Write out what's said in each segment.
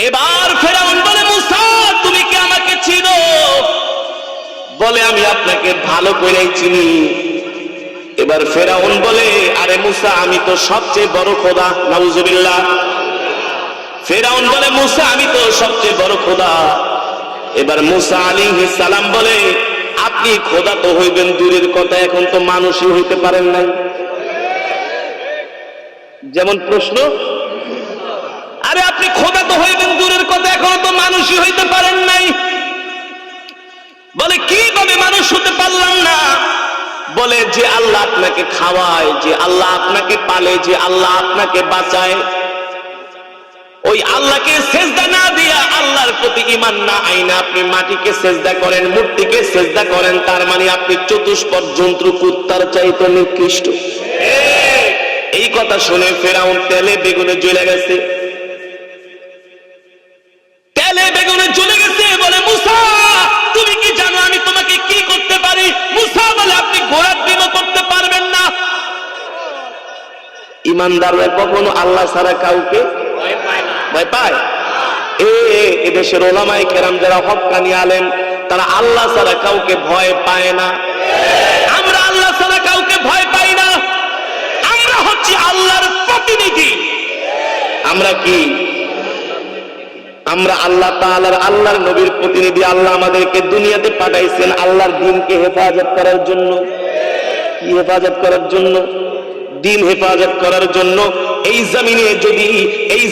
এবার ফেরাউন বলে, মুসা তুমি কি আমাকে চিনো? বলে, আমি আপনাকে ভালো করেই চিনি। এবার ফেরাউন বলে, আরে মুসা আমি তো সবচেয়ে বড় খোদা। নাউজুবিল্লাহ। ফেরাউন বলে, মুসা আমি তো সবচেয়ে বড় খোদা। এবার মুসা আলাইহিস সালাম বলে, আপনি খোদা তো হইবেন দূরের কথা, এখন তো মানুষই হইতে পারেন নাই। যেমন প্রশ্ন, আরে আপনি খোদা তো হইবেন দূরের কথা, এখন তো মানুষই হইতে পারেন নাই। বলে, কিভাবে মানুষ হতে পারলাম না? বলে, যে আল্লাহ আপনাকে খাওয়ায়, যে আল্লাহ আপনাকে পালে, যে আল্লাহ আপনাকে বাঁচায়, ওই আল্লাহকে সেজদা না দিয়া, আল্লাহর প্রতি ঈমান না আইনা আপনি মাটিকে সেজদা করেন, মূর্তিকে সেজদা করেন, তার মানে আপনি চতুষ্পদ জন্তু কুত্তার চাইতে নিকৃষ্ট। এই কথা শুনে ফেরাউন তেলে বেগুনে জ্বলে গেছে। তেলে বেগুনে জ্বলে গেছে। বলে, মুসা তুমি কি জানো আমি তোমাকে কি করতে পারি? মুসা বলে, আপনি ঘোড়ার ডিমও করতে পারবেন না। ইমানদাররা কখনো আল্লাহ ছাড়া কাউকে ভয় পায়? এদেশের ওলামায়ে কেরাম যারা হক্কানি আলেম, তারা আল্লাহ ছাড়া কাউকে ভয় পায় না। আমরা আল্লাহ ছাড়া কাউকে ভয় পাই না। আমরা হচ্ছি আল্লাহর প্রতিনিধি। আমরা কি? আমরা আল্লাহ তাআলার, আল্লাহর নবীর প্রতিনিধি। আল্লাহ আমাদেরকে দুনিয়াতে পাঠাইছেন আল্লাহর দ্বীনকে হেফাজত করার জন্য। কি হেফাজত করার জন্য? দ্বীন হেফাজত করার জন্য। এই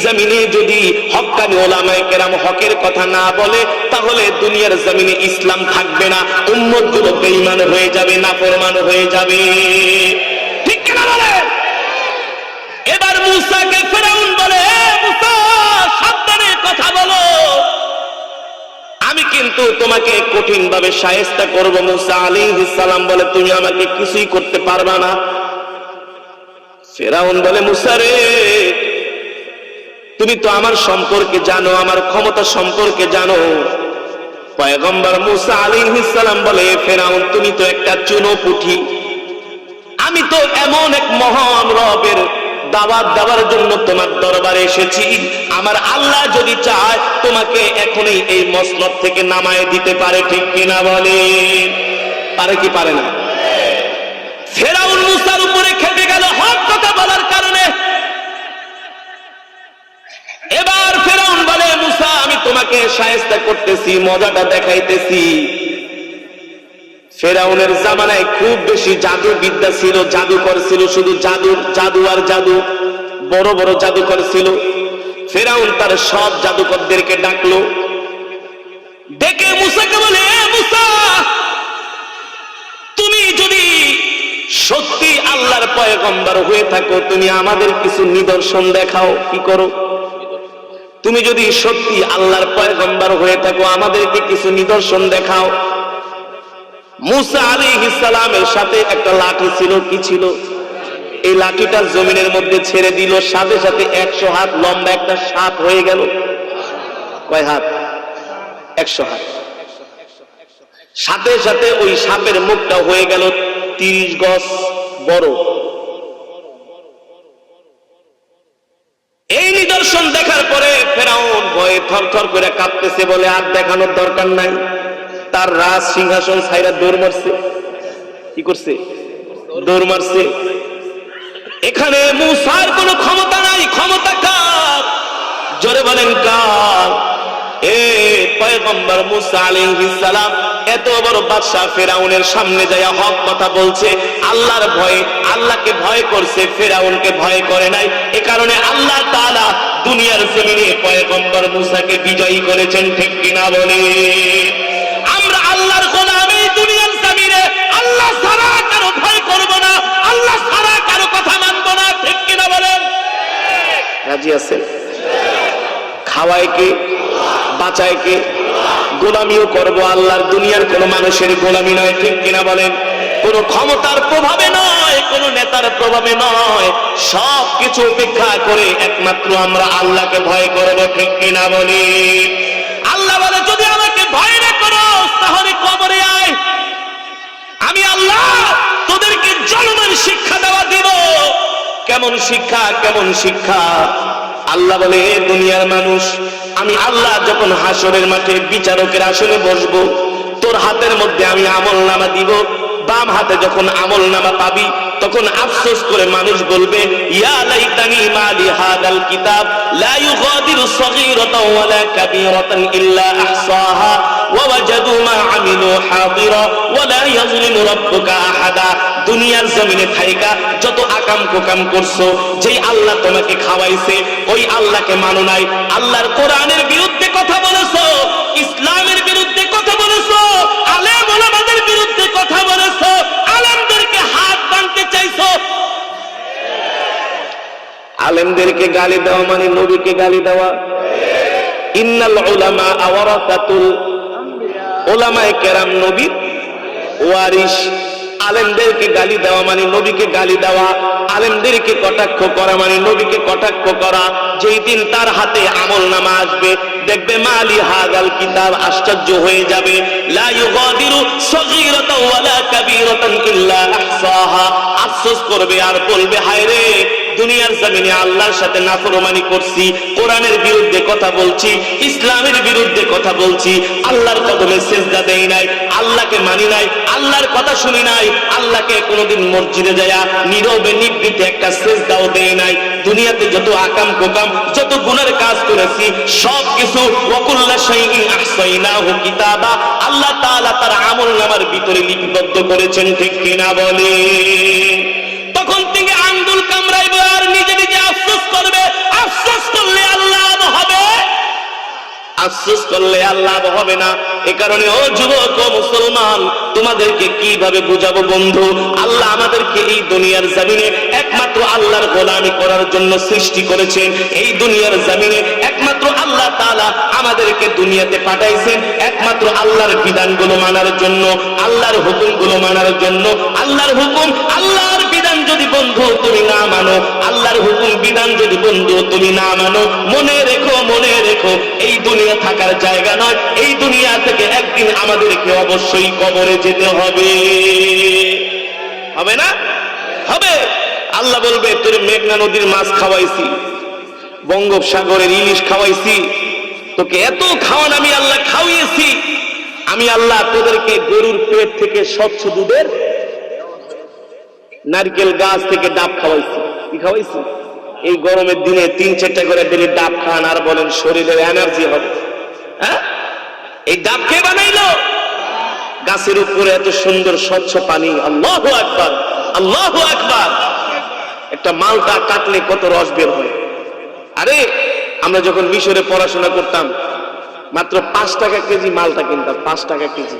জমিনে যদি হক্কানি ওলামায়ে কেরাম হকের কথা না বলে, তাহলে দুনিয়ার জমিনে ইসলাম থাকবে না। উম্মতগুলো বেঈমান হয়ে যাবে, নাফরমান হয়ে যাবে। ঠিক কিনা বলে? এবার মুসাকে ফেরাউন বলে, মুসা সাবধানে কথা বলো, আমি কিন্তু তোমাকে কঠিন ভাবে শায়েস্তা করব। মুসা আলাইহিস সালাম বলে, তুমি আমাকে কিছুই করতে পারবা না। ফেরাউন বলে, মুসা রে, তুমি তো আমার সম্পর্কে জানো, আমার ক্ষমতা সম্পর্কে জানো। পয়গম্বর মুসা আলাইহিস সালাম বলে, ফেরাউন তুমি তো একটা চুনোপুঁটি। আমি তো এমন এক মহান রবের দাওয়াত দেওয়ার জন্য তোমার দরবারে এসেছি। আমার আল্লাহ যদি চায় তোমাকে এখনই এই মসনদ থেকে নামায় দিতে পারে। ঠিক কিনা বলে? পারে কি পারে না? ফেরাউন মুসার উপরে খেপে গেল হক কথা বলার কারণে। এবার ফেরাউন বলে, মুসা আমি তোমাকে শায়েস্তা করতেছি, মজাটা দেখাইতেছি। ফেরাউনের জামানায় খুব বেশি জাদু বিদ্যা ছিল, জাদুকর ছিল, শুধু জাদু আর জাদু। বড় বড় জাদুকর ছিল। ফেরাউন তার সব জাদুকরদেরকে ডাকলো। ডেকে মুসাকে বলে, মুসা তুমি যদি সত্যি আল্লাহর পয়গম্বর হয়ে থাকো, তুমি আমাদের কিছু নিদর্শন দেখাও। কি করো? তুমি যদি সত্যি আল্লাহর পয়গম্বর হয়ে থাকো, আমাদেরকে কিছু নিদর্শন দেখাও। মুসা আলাইহিস সালামের সাথে একটা লাঠি ছিল। কি ছিল? এই লাঠিটা জমিনের মধ্যে ছেড়ে দিল, সাথে সাথে 100 হাত লম্বা একটা সাপ হয়ে গেল। কয় হাত? 100 হাত। সাথে সাথে ওই সাপের মুখটা হয়ে গেল 30 গজ বড়। এই নিদর্শন দেখার পরে ফেরাউন ভয়ে থরথর করে কাঁপতেছে। বলে, আর দেখানোর দরকার নাই। তার রাজ সিংহাসন ছাইরা দৌড় মারছে। কি করছে? দৌড় মারছে। এখানে মুসার কোনো ক্ষমতা নাই। ক্ষমতা কার? জোরে বলেন কার? পয়গম্বর মুসা আলাইহিস সালাম এত বড় বাদশা ফেরাউনের সামনে যায় হক কথা বলছে, আল্লাহর ভয়ে, আল্লাহকে ভয় করছে, ফেরাউনকে ভয় করে নাই। এ কারণে আল্লাহ তাআলা দুনিয়ার জমিনে পয়গম্বর মুসাকে বিজয়ী করেছেন। ঠিক কিনা বলে? আমরা আল্লাহর গোলাম। এই দুনিয়ার জমিনে আল্লাহ ছাড়া কারো ভয় করব না, আল্লাহ ছাড়া কারো কথা মানব না। ঠিক কিনা বলেন? রাজি আছেন? খাওয়ায় কে? বাঁচায় কে? গোলামিও করব আল্লাহর। দুনিয়ার কোন মানুষের গোলামি নয়। ঠিক কিনা বলেন? কোন ক্ষমতার প্রভাবে নয়, কোন নেতার প্রভাবে নয়। সব কিছু উপেক্ষা করে একমাত্র আমরা আল্লাহকে ভয় করব। ঠিক কিনা বলি? আল্লাহ বলে, যদি আমাকে ভয় না করো তাহলে কবরে আয়, আমি আল্লাহ তোদেরকে জন্মের শিক্ষা দেওয়া দিব। কেমন শিক্ষা? কেমন শিক্ষা? আল্লাহ বলে, দুনিয়ার মানুষ আমি আল্লাহ যখন হাসরের মাঠে বিচারকের আসনে বসবো, তোর হাতের মধ্যে আমি আমলনামা দিব, বাম হাতে যখন আমলনামা পাবি তখন আফসোস করে মানুষ বলবে, ইয়া লাইতানি মালি হাদাল কিতাব লা ইউগাদিরু সগীরাতাও ওয়ালা কাবীরাতান ইল্লা আহসাহা ওয়া ওয়াজাদু মা আমিলু হাদিরা ওয়ালা ইয়াযলিমু রাব্বুকা আহাদা। দুনিয়ার জমিনে থাইকা যত আকাম কোকাম করছো, যেই আল্লাহ তোমাকে খাওয়াইছে ওই আল্লাহকে মানো নাই, আল্লাহর কোরআনের বিরুদ্ধে কথা বলেছো, ইসলামের বিরুদ্ধে কথা বলেছো, আলেম ওলামাদের বিরুদ্ধে কথা বলেছো, আলেমদেরকে হাত ভাঙতে চাইছো। আলেমদেরকে গালি দেওয়া মানে নবীকে গালি দেওয়া। ইন্নাল উলামা ওয়ারাসাতুল, উলামায়ে কেরাম নবীর ওয়ারিস। আলেমদেরকে গালি দেওয়া মানে নবীকে গালি দেওয়া, আলেমদেরকে কটাক্ষ করা মানে নবীকে কটাক্ষ করা। যেই দিন তার হাতে আমলনামা আসবে, দেখবে মালি হাদাল কিতাব, আশ্চর্য হয়ে যাবে, লা ইউগাদিরু সগীরাতাও ওয়ালা কাবীরাতান ইল্লা আহসাহা। আফসোস করবে আর বলবে, হায় রে, দুনিয়ার জমিনে আল্লাহর সাথে নাফরমানি করছি, কোরআনের বিরুদ্ধে কথা বলছি, ইসলামের বিরুদ্ধে কথা বলছি, আল্লাহর কদমে সিজদা দেই নাই, আল্লাহকে মানি নাই, আল্লাহর কথা শুনি নাই, আল্লাহকে কোনোদিন মসজিদে যায়া নীরবে নিভৃতে একটা সিজদাও দেই নাই। দুনিয়াতে যত আকাম কোকাম, যত গুনার কাজ করেছি সব কিছু ওয়াকুল্লা শাইইন আহসাইনাহু কিতাবা, আল্লাহ তাআলা তার আমলনামার ভিতরে লিপিবদ্ধ করেছেন, ঠিক কিনা বলে? তখন থেকে আঙ্গুল কামড়াইবে আর নিজে নিজে আফসোস করবে। আফসোস করলে আল্লাহ হবে, আফসোস করলে আল্লাহ হবে না। এ কারণে ও যুবক ও মুসলমান, তোমাদেরকে কিভাবে বুঝাবো বন্ধু? আল্লাহ আমাদেরকে এই দুনিয়ার জমিনে একমাত্র আল্লাহর গোলামি করার জন্য সৃষ্টি করেছেন। এই দুনিয়ার জমিনে একমাত্র আল্লাহ তাআলা আমাদেরকে দুনিয়াতে পাঠাইছেন একমাত্র আল্লাহর বিধানগুলো মানার জন্য, আল্লাহর হুকুমগুলো মানার জন্য। আল্লাহর হুকুম, আল্লাহর বিধান যদি বন্ধু তুমি না মানো, আল্লাহর হুকুম বিধান যদি বন্ধু তুমি না মানো, মনে রেখো, মনে রেখো, এই দুনিয়া থাকার জায়গা নয়। এই দুনিয়া থেকে একদিন আমাদেরকে অবশ্যই কবরে যেতে হবে, হবে না? হবে। আল্লাহ বলবে, তোর মেঘনা নদীর মাছ খাওয়াইছি, বঙ্গোপসাগরের ইলিশ খাওয়াইছি, তোকে এত খাওয়ান আমি আল্লাহ খাওয়িয়েছি। আমি আল্লাহ তোদেরকে গরুর পেট থেকে স্বচ্ছ দুধের, নারকেল গাছ থেকে ডাব খাওয়াইছি। কি খাওয়াইছি? এই গরমের দিনে 3-4টা করে দিলে ডাব খান আর বলেন শরীরের এনার্জি হবে। হ্যাঁ, এই ডাব কে বানাইলো? গাছের উপরে এত সুন্দর স্বচ্ছ পানি। আল্লাহু আকবার, আল্লাহু আকবার। একটা মালটা কাটলে কত রস বের হয়। আরে আমরা যখন মিশরে পড়াশোনা করতাম, মাত্র 5 টাকা কেজি মালটা কিনতাম, 5 টাকা কেজি।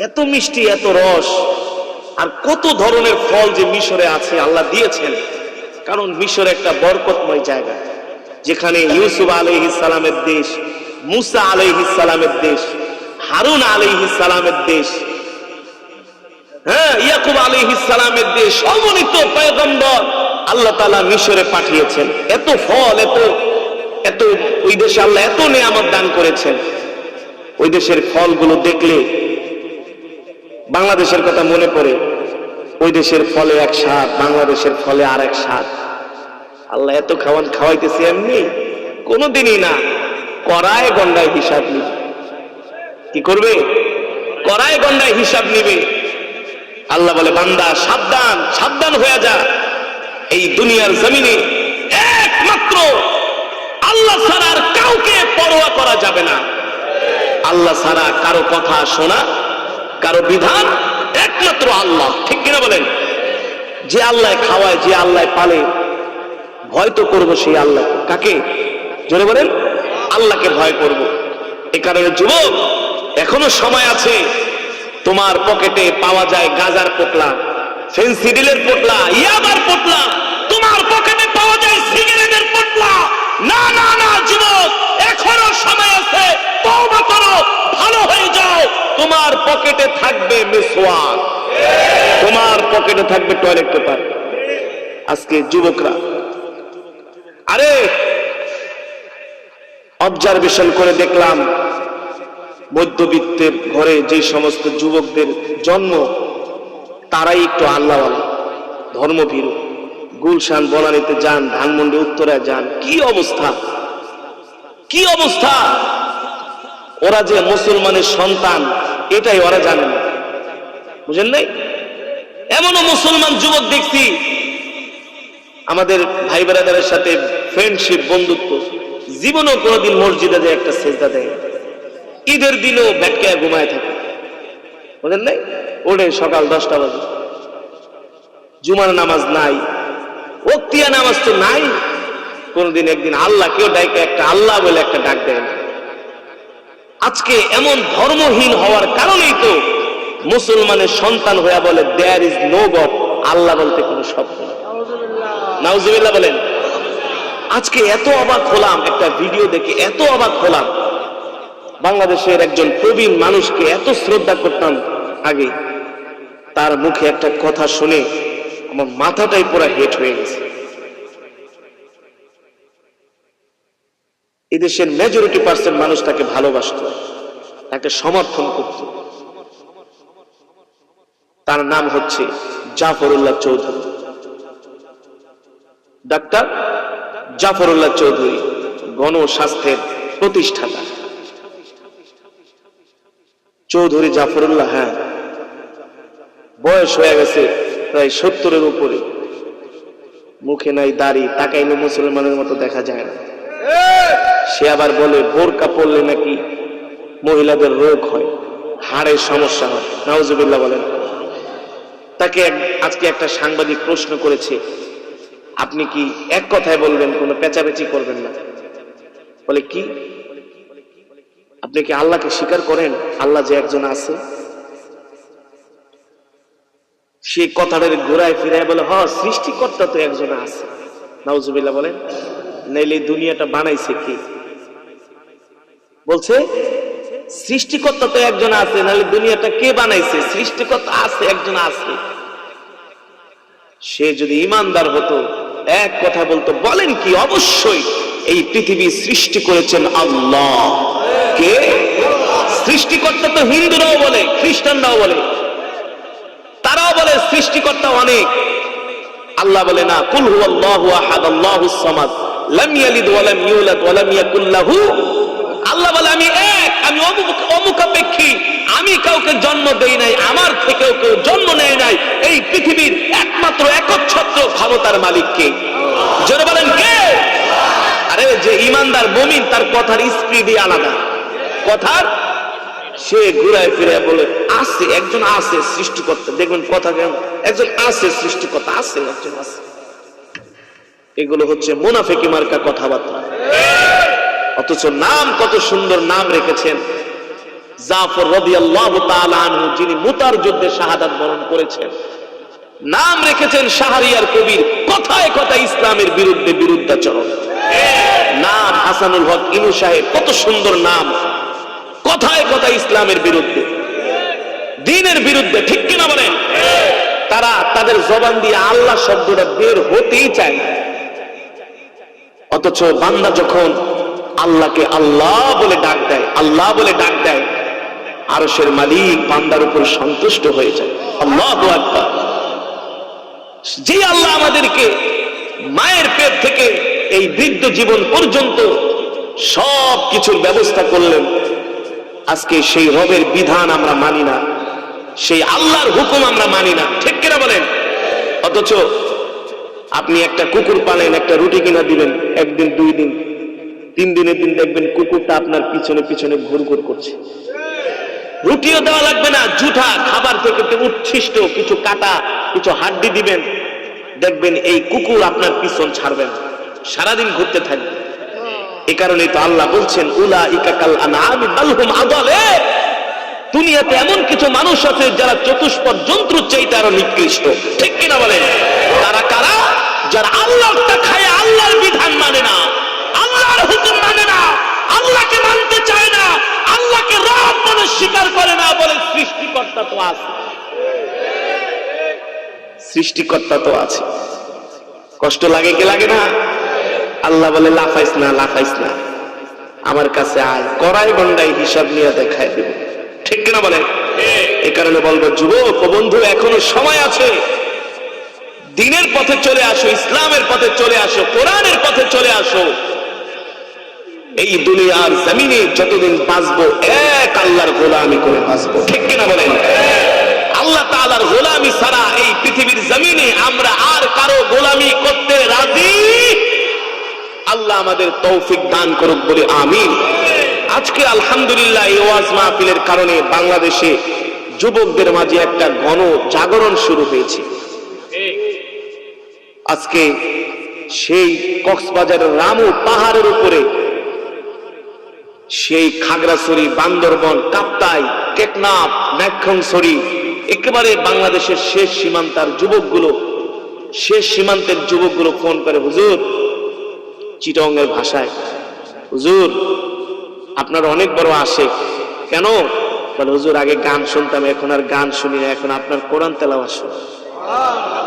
এত মিষ্টি, এত রস, আর কত ধরনের ফল যে মিশরে আছে আল্লাহ দিয়েছেন। কারণ মিশর একটা বরকতময় জায়গা, যেখানে ইউসুফ আলাইহিস সালামের দেশ, মুসা আলাইহিস সালামের দেশ, হারুন আলাইহিস সালামের দেশ, হ্যাঁ, ইয়াকুব আলাইহিস সালামের দেশ, অগণিত পয়গম্বর আল্লাহ তাআলা মিশরে পাঠিয়েছেন। এত ফল, এত এত ওই দেশে আল্লাহ এত নিয়ামত দান করেছেন। ওই দেশের ফলগুলো দেখলে বাংলাদেশের কথা মনে পড়ে। ওই দেশের ফলে এক স্বাদ, বাংলাদেশের ফলে আর এক স্বাদ। আল্লাহ এত খাওয়ান খাওয়াইতেছে এমনি, কোনোদিনই না। কড়ায় গন্ডায় হিসাব নিবে। কি করবে? কড়ায় গন্ডায় হিসাব নিবে। আল্লাহ বলে, বান্দা সাবধান, সাবধান হয়ে যা। এই দুনিয়ার জমিনে একমাত্র আল্লাহ ছাড়া আর কাউকে পরোয়া করা যাবে না। আল্লাহ ছাড়া কারো কথা শোনা, কারো বিধান একমাত্র আল্লাহ, ঠিক কিনা বলেন? যে আল্লাহ খাওয়ায়, যে আল্লাহ পালে, ভয় তো করবো সেই আল্লাহ। কাকে? জোরে বলেন, আল্লাহকে ভয় করব। এ কারণে যুবক, এখনো সময় আছে। তোমার পকেটে পাওয়া যায় গাজার পোটলা, ফেন্সিডিলের পোটলা, ইয়াবার পোটলা, তোমার পকেটে পাওয়া যায় সিগারেটের পোটলা। না না না যুবক, এখনো সময় আছে, তওবা করো, ভালো হয়ে যাও। তোমার পকেটে থাকবে মিসওয়াক, তোমার পকেটে থাকবে টয়লেট পেপার। আজকে যুবকরা, আরে অবজারভেশন করে দেখলাম, মধ্যবিত্তের ঘরে যে সমস্ত যুবকদের জন্ম, তারাই একটু আল্লাহওয়ালা, ধর্মভীরু। গুলশান বনানীতে যান, ধানমন্ডি উত্তরায় যান, কি অবস্থা, কি অবস্থা! ওরা যে মুসলমানের সন্তান এটাই ওরা জানে না, বুঝেন নাই? এমনও মুসলমান যুবক দেখছি আমাদের ভাই ব্রাদারের সাথে ফ্রেন্ডশিপ, বন্ধুত্ব, জীবনেও কোনোদিন মসজিদে যায় একটা সেজদা দেয়, ঈদের দিনও ব্যাটকায় ঘুমায় থাকে, বুঝেন নাই? ওঠে সকাল 10টা বাজে, জুমার নামাজ নাই, ওক্তিয়া নামাজ তো নাই, কোনদিন একদিন আল্লাহ কেউ ডাইকে একটা আল্লাহ বলে একটা ডাক দেয় না। আজকে এমন ধর্মহীন হওয়ার কারণেই তো মুসলমানের সন্তান হইয়া বলে দেয়ার ইজ নো গড, আল্লাহ বলতে কোনো শব্দ নেই। নাউজুবিল্লাহ বলেন। আজকে এত অবাক হলাম, একটা ভিডিও দেখে এত অবাক হলাম। বাংলাদেশের একজন প্রবীণ মানুষকে এত শ্রদ্ধা করতাম আগে, তার মুখে একটা কথা শুনে আমার মাথাটাই পুরো হেট হয়ে গেছে। এদেশের মেজরিটি পার্সেন্ট মানুষ তাকে ভালোবাসত, তাকে সমর্থন করত। তার নাম হচ্ছে জাফরুল্লাহ চৌধুরী, ডাক্তার জাফরুল্লাহ চৌধুরী, গণস্বাস্থ্যের প্রতিষ্ঠাতা চৌধুরী জাফরুল্লাহ। হ্যাঁ, বয়স হয়ে গেছে প্রায় 70-এর উপরে, মুখে নাই দাড়ি, তাকাইলে মুসলমানের মতো দেখা যায় না। সে আবার বলে বোরকা পরলে নাকি মহিলাদের রোগ হয়, হাড়ের সমস্যা হয়। নাউজুবিল্লাহ বলেন। তাকে আজকে একটা সাংবাদিক প্রশ্ন করেছে, আপনি কি এক কথায় বলবেন, কোনো পেঁচাপেচি করবেন না? বলে কি, আপনি কি আল্লাহকে স্বীকার করেন, আল্লাহ যে একজন আছে? সে কথাটার ঘোরায় ফিরায় বলে হ, সৃষ্টিকর্তা তো একজন আছে। নাউজুবিল্লাহ বলেন। নাইলে দুনিয়াটা বানাইছে কি? বলছে সৃষ্টিকর্তা তো একজন আছে, নাহলে দুনিয়াটা কে বানাইছে? সৃষ্টিকর্তা আছে, একজন আছে। সে যদি ইমানদার হতো এক কথা বলতো, বলেন কি, অবশ্যই এই পৃথিবী সৃষ্টি করেছেন আল্লাহ। কে? সৃষ্টিকর্তা তো হিন্দুরাও বলে, খ্রিস্টানরাও বলে, তারাও বলে সৃষ্টিকর্তা অনেক। আল্লাহ বলে না, কুল হুয়াল্লাহু আহাদ আল্লাহুস সামাদ লাম ইয়ালিদ ওয়া লাম ইউলাদ ওয়া লাম ইয়াকুল লাহু। আল্লাহ বলে আমি এক, আমি অমুখাপেক্ষী, আমি কাউকে জন্ম দেই নাই, আমার থেকেও কেউ জন্ম নেয় নাই। এই পৃথিবীর একমাত্র একচ্ছত্র ক্ষমতার মালিক কে? জোরে বলেন কে? আরে যে ইমানদার মুমিন, তার কথার স্পিডই আলাদা। কথার সে ঘুরায় ফিরে বলে আছে, একজন আছে সৃষ্টিকর্তা। দেখবেন কথা কেমন, একজন আছে সৃষ্টিকর্তা, আছে একজন আছে। এগুলো হচ্ছে মুনাফিকি মার্কা কথাবার্তা। অথচ নাম কত সুন্দর নাম রেখেছেন। জাফর রাদিয়াল্লাহু তাআলা আনহু, যিনি মুতার যুদ্ধে শাহাদাত বরণ করেছেন, নাম রেখেছেন শাহরিয়ার কবির। কথায় কথায় ইসলামের বিরুদ্ধে বিরুদ্ধাচরণ। নাম হাসানুল হক ইনু সাহেব, কত সুন্দর নাম। কথায় কথায় ইসলামের বিরুদ্ধে, দ্বীনের বিরুদ্ধে, ঠিক কিনা বলেন? তারা তাদের জবান দিয়ে আল্লাহ শব্দটা বের হতেই চায় না। অথচ বান্দা যখন আল্লাহকে আল্লাহ বলে ডাক দেয়, আল্লাহ বলে ডাক দেয়, আরশের মালিক বান্দার উপর সন্তুষ্ট হয়ে যায়। আল্লাহু আকবার। যে আল্লাহ আমাদেরকে মায়ের পেট থেকে এই বৃদ্ধ জীবন পর্যন্ত সব কিছুর ব্যবস্থা করলেন, আজকে সেই রবের বিধান আমরা মানি না, সেই আল্লাহর হুকুম আমরা মানি না, ঠিক কিনা বলেন? অথচ আপনি একটা কুকুর পালেন, একটা রুটি কিনা দিবেন, একদিন, 2 দিন, 3 দিনের দিন দেখবেন কুকুরটা আপনার পিছনে পিছনে ঘুরঘুর করছে। রুটিও দেওয়া লাগবে না, জুঠা খাবার থেকে উচ্ছিষ্ট কিছু কাটা, কিছু হাড্ডি দিবেন, দেখবেন এই কুকুর আপনার পিছন ছাড়বেন, সারাদিন ঘুরতে থাকবে। এই কারণেই তো আল্লাহ বলছেন উলাইকা কাল আনআমি বাল হুম আদাল। দুনিয়াতে এমন কিছু মানুষ আছে যারা চতুষ্পদ জন্তুর চাইতে আরো নিকৃষ্ট, ঠিক কিনা বলেন? তারা কারা? যারা আল্লাহটা খায়, আল্লাহর বিধান মানে না, আল্লাহর হুকুম মানে না, আল্লাহকে মানতে চায় না, আল্লাহকে রব বলে স্বীকার করে না, বলে সৃষ্টিকর্তা তো আছে, সৃষ্টিকর্তা তো আছে। কষ্ট লাগে কি লাগে না? আল্লাহ বলে লাফাইস না, লাফাইস না, আমার কাছে আয়, কড়াই গন্ডাই হিসাব নিয়ে দেখায় দেব, ঠিক কিনা বলেন? এই কারণে বলবো যুবক ও বন্ধু, এখনো সময় আছে, দ্বীনের পথে চলে আসো, ইসলামের পথে চলে আসো, কোরআনের পথে চলে আসো। এই দুনিয়ার জমিনে যতদিন বাঁচবো এক আল্লাহর গোলামি করে বাঁচবো, ঠিক কিনা বলেন? আল্লাহ তাআলার গোলামি ছাড়া এই পৃথিবীর জমিনে আমরা আর কারো গোলামি করতে রাজি। আল্লাহ আমাদের তৌফিক দান করুক বলে আমিন। আজকে আলহামদুলিল্লাহ এই ওয়াজ মাহফিলের কারণে বাংলাদেশে যুবকদের মাঝে একটা গণ জাগরণ শুরু হয়েছে। আজকে সেই কক্সবাজারের রামু পাহাড়ের উপরে, সেই খাগড়াছড়ি, বান্দরবন, কাপ্তাই, টেকনাফ, নাক্ষংছড়ি, একেবারে বাংলাদেশের শেষ সীমান্তের যুবকগুলো ফোন করে, হুজুর, চিটংয়ের ভাষায়, হুজুর আপনার অনেক বড় আশেক। কেন? বলে, হুজুর আগে গান শুনতাম, এখন আর গান শুনি না, এখন আপনার কোরআন তেলাওয়াত শুনি।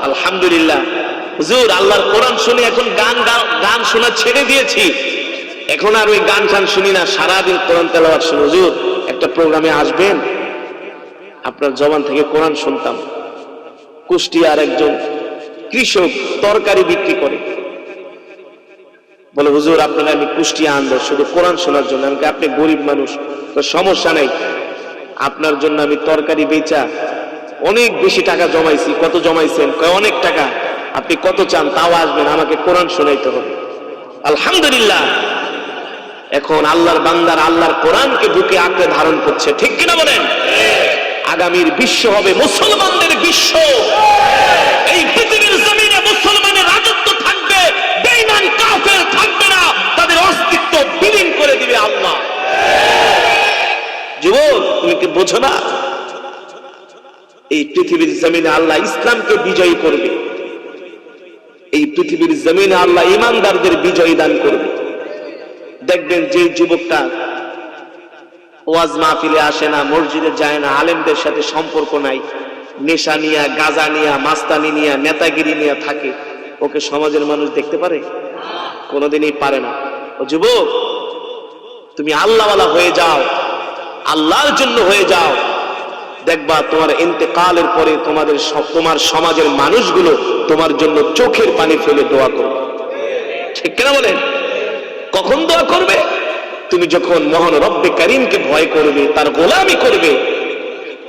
আলহামদুলিল্লাহ হুজুর, আল্লাহর কোরআন শুনি, এখন গান শোনা ছেড়ে দিয়েছি, এখন আর ওই গান টান শুনি না, সারাদিন কোরআন তেলাওয়াত শুনি। হুজুর একটা প্রোগ্রামে আসবেন, আপনার জবান থেকে কোরআন শুনতাম। কুষ্টিয়ার একজন কৃষক তরকারি বিক্রি করে, বলে, হুজুর আপনাকে আমি কুষ্টিয়া আনবো শুধু কোরআন শোনার জন্য। আমি, আপনি গরিব মানুষ, তো সমস্যা নাই, আপনার জন্য আমি তরকারি বেচা অনেক বেশি টাকা জমাইছি। কত জমাইছেন? অনেক টাকা। আপনি কত চান তাও আসবেন, আমাকে কোরআন শোনাইতে হবে। আলহামদুলিল্লাহ এখন আল্লাহর বান্দার আল্লাহর কোরআনকে বুকে আঁকড়ে ধারণ করছে, ঠিক কিনা বলেন? আগামীর বিশ্ব হবে মুসলমানদের বিশ্ব। এই পৃথিবীর জমিনে মুসলমানের রাজত্ব থাকবে, বেঈমান কাফের থাকবে না, তাদের অস্তিত্ব বিলীন করে দিবে আল্লাহ। যুবক তুমি কি বোঝো না? এই পৃথিবীর জমিনে আল্লাহ ইসলামকে বিজয়ী করবে, এই পৃথিবীর জমিনে আল্লাহ ইমানদারদের বিজয় দান করবে। দেখবেন যে যুবকটা ওয়াজ মাহফিলে আসে না, মসজিদে যায় না, আলেমদের সাথে সম্পর্ক নাই, নেশা নিয়া, গাঁজা নিয়া, মাস্তানি নিয়া, নেতাগিরি নিয়ে থাকে, ওকে সমাজের মানুষ দেখতে পারে? কোনোদিনই পারে না। ও যুবক, তুমি আল্লাহওয়ালা হয়ে যাও, আল্লাহর জন্য হয়ে যাও, দেখবা তোমার ইন্তেকালের পরে তোমার সমাজের মানুষগুলো তোমার জন্য চোখের পানি ফেলে দোয়া করবে, ঠিক কিনা বলেন? কখন দোয়া করবে? তুমি যখন মহান রব্বে কারীমকে ভয় করবে, তার গোলামি করবে।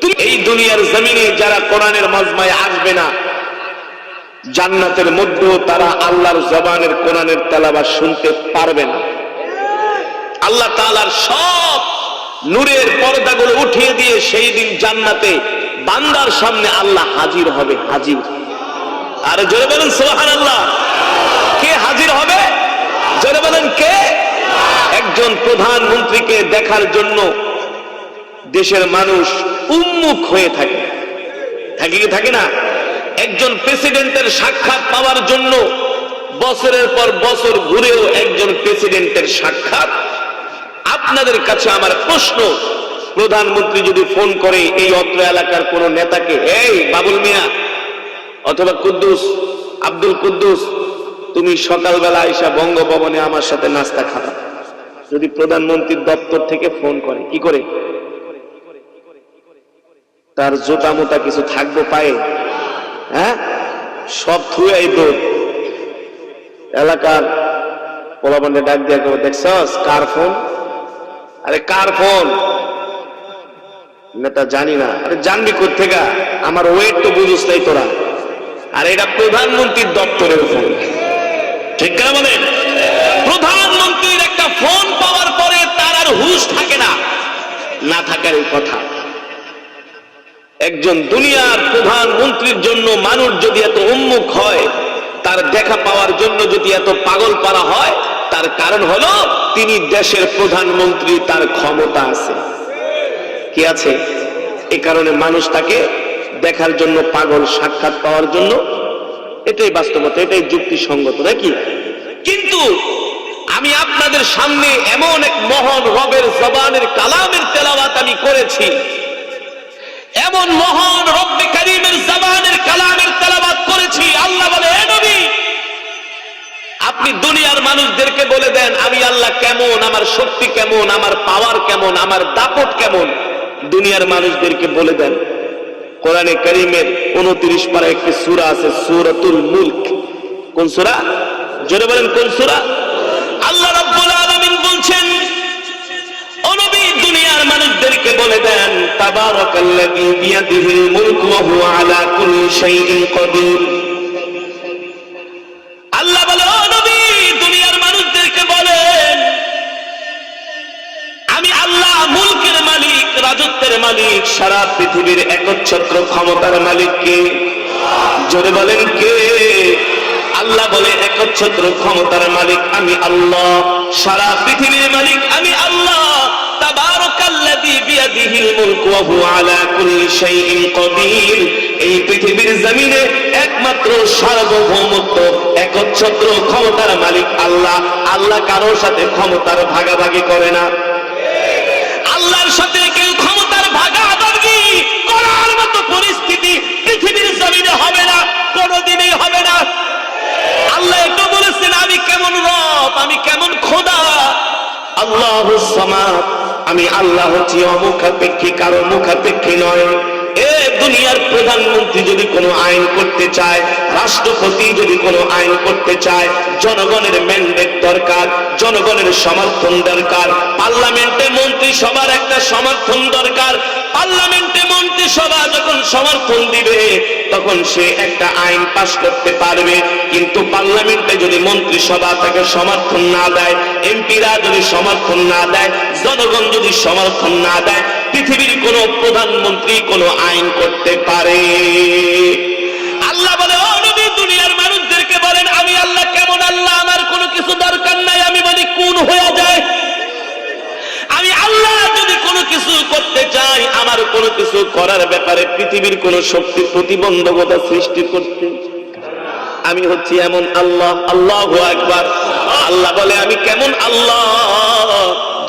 তুমি এই দুনিয়ার জমিনে যারা কোরআনের মাজমায় আসবে না, জান্নাতের মধ্যেও তারা আল্লাহর জবানের কোরআনের তেলাওয়াত শুনতে পারবে না। আল্লাহ তাআলার সব নূরের পর্দাগুলো উঠিয়ে দিয়ে সেই দিন জান্নাতে বান্দার সামনে আল্লাহ হাজির হবে, হাজির। আরে জোরে বলেন সুবহানাল্লাহ। কে হাজির হবে? জোরে বলেন কে? একজন প্রধানমন্ত্রীকে দেখার জন্য দেশের মানুষ উন্মুখ হয়ে থাকে, থাকে কি থাকে না? একজন প্রেসিডেন্টের সাক্ষাৎ পাওয়ার জন্য বছরের পর বছর ঘুরেও একজন প্রেসিডেন্টের সাক্ষাৎ। আপনাদের কাছে আমার প্রশ্ন, প্রধানমন্ত্রী যদি ফোন করে এই অত্র এলাকার কোন নেতাকে, এই বাবুল মিয়া অথবা কুদ্দুস, আব্দুল কুদ্দুস, তুমি সকালবেলা আইসা বঙ্গভবনে আমার সাথে নাস্তা খাবা, যদি প্রধানমন্ত্রীর দপ্তর থেকে ফোন করে, কি করে? তার জোতা মোতা কিছু থাকবো পায়ে? হ্যাঁ, সব থুয়াই দৌড়। এলাকার পোলাপান্ডে ডাক দিয়ে দেখছস কার ফোন? আরে কার ফোন? নেতা জানি না। আরে জানবি কোথেকে? আমার ওয়েট তো বুঝুস নাই তোরা। আর এটা প্রধানমন্ত্রীর দপ্তরের ফোন, ঠিক না? মানে প্রধানমন্ত্রীর একটা ফোন পাওয়ার পরে তার আর হুঁশ থাকে না, না থাকার কথা। একজন দুনিয়ার প্রধানমন্ত্রীর জন্য মানুষ যদি এত উন্মুখ হয়, তার দেখা পাওয়ার জন্য যদি এত পাগল পারা হয়, তার কারণ হলো তিনি দেশের প্রধানমন্ত্রী, তার ক্ষমতা আছে। কি আছে? এই কারণে মানুষ তাকে দেখার জন্য পাগল, সাক্ষাৎ পাওয়ার জন্য। এটাই বাস্তবতা, এটাই যুক্তিসঙ্গত নাকি? কিন্তু আমি আপনাদের সামনে এমন এক মহান রবের জবানের কালামের তেলাওয়াত আমি করেছি, এমন মহান রব্বে কারীমের জবানের কালামের তেলাওয়াত করেছি। আল্লাহ বলে, হে নবী, আপনি দুনিয়ার মানুষদেরকে বলে দেন আমি আল্লাহ কেমন, আমার শক্তি কেমন, আমার পাওয়ার কেমন, আমার দাপট কেমন, দুনিয়ার মানুষদেরকে বলে দেন। কোরআনে কারীমের 29 পারা একটি সূরা আছে, সূরাতুল মুলক। কোন সূরা? জোরে বলেন কোন সূরা? আল্লাহ রাব্বুল আলামিন বলছেন, বলে দেন তাবারাকাল্লাযী বিয়াদিহিল মুলকু ওয়া হুয়া আলা কুল্লি শাইইন কাদির। আল্লাহ বলে, ও নবী, দুনিয়ার মানুষদেরকে বলেন আমি আল্লাহ মুলকের মালিক, রাজত্বের মালিক, সারা পৃথিবীর একচ্ছত্র ক্ষমতার মালিক কে? জোরে বলেন কে? আল্লাহ বলে একচ্ছত্র ক্ষমতার মালিক আমি আল্লাহ, সারা পৃথিবীর মালিক আমি আল্লাহ। তাবারাকাল্লাযী বিয়াদিহিল মুলকু ওয়া হুয়া আলা কুল্লি শাইইন কাদির। এই পৃথিবীর জমিনে একমাত্র সার্বভৌমত্ব একচ্ছত্র ক্ষমতার মালিক আল্লাহ। আল্লাহ কারোর সাথে ক্ষমতার ভাগাভাগি করে না। আল্লাহর সাথে কেউ ক্ষমতার ভাগাভাগি করার মতো পরিস্থিতি পৃথিবীর জমিনে হবে না, কোনোদিনই হবে না। আল্লাহ একটু বলেছেন আমি কেমন রব, আমি কেমন খোদা। আল্লাহুস সামাদ, আমি আল্লাহ হচ্ছি অমুখাপেক্ষী, কারো মুখাপেক্ষী নয়। এ দুনিয়ার প্রধানমন্ত্রী যদি কোনো আইন করতে চায়, রাষ্ট্রপতি যদি কোনো আইন করতে চায়, জনগণের ম্যান্ডেট দরকার, জনগণের সমর্থন দরকার। পার্লামেন্টে মন্ত্রিসভার একটা সমর্থন দরকার। পার্লামেন্টে মন্ত্রিসভা যখন সমর্থন দিবে তখন সে একটা আইন পাস করতে পারবে। কিন্তু পার্লামেন্টে যদি মন্ত্রিসভা তাকে সমর্থন না দেয়, এমপিরা যদি সমর্থন না দেয়, জনগণ যদি সমর্থন না দেয়, পৃথিবীর কোন প্রধানমন্ত্রী কোন আইন করতে পারে? আল্লাহ বলে, ও নবী, দুনিয়ার মানুষদেরকে বলেন আমি আল্লাহ কেমন আল্লাহ, আমার কোনো কিছু দরকার নাই। আমি বলি কোন হয়ে যায়। আমি আল্লাহ যদি কোনো কিছু করতে চাই, আমার কোনো কিছু করার ব্যাপারে পৃথিবীর কোন শক্তি প্রতিবন্ধকতা সৃষ্টি করতে, আমি হচ্ছি এমন আল্লাহ। আল্লাহু আকবার। আল্লাহ বলে আমি কেমন আল্লাহ।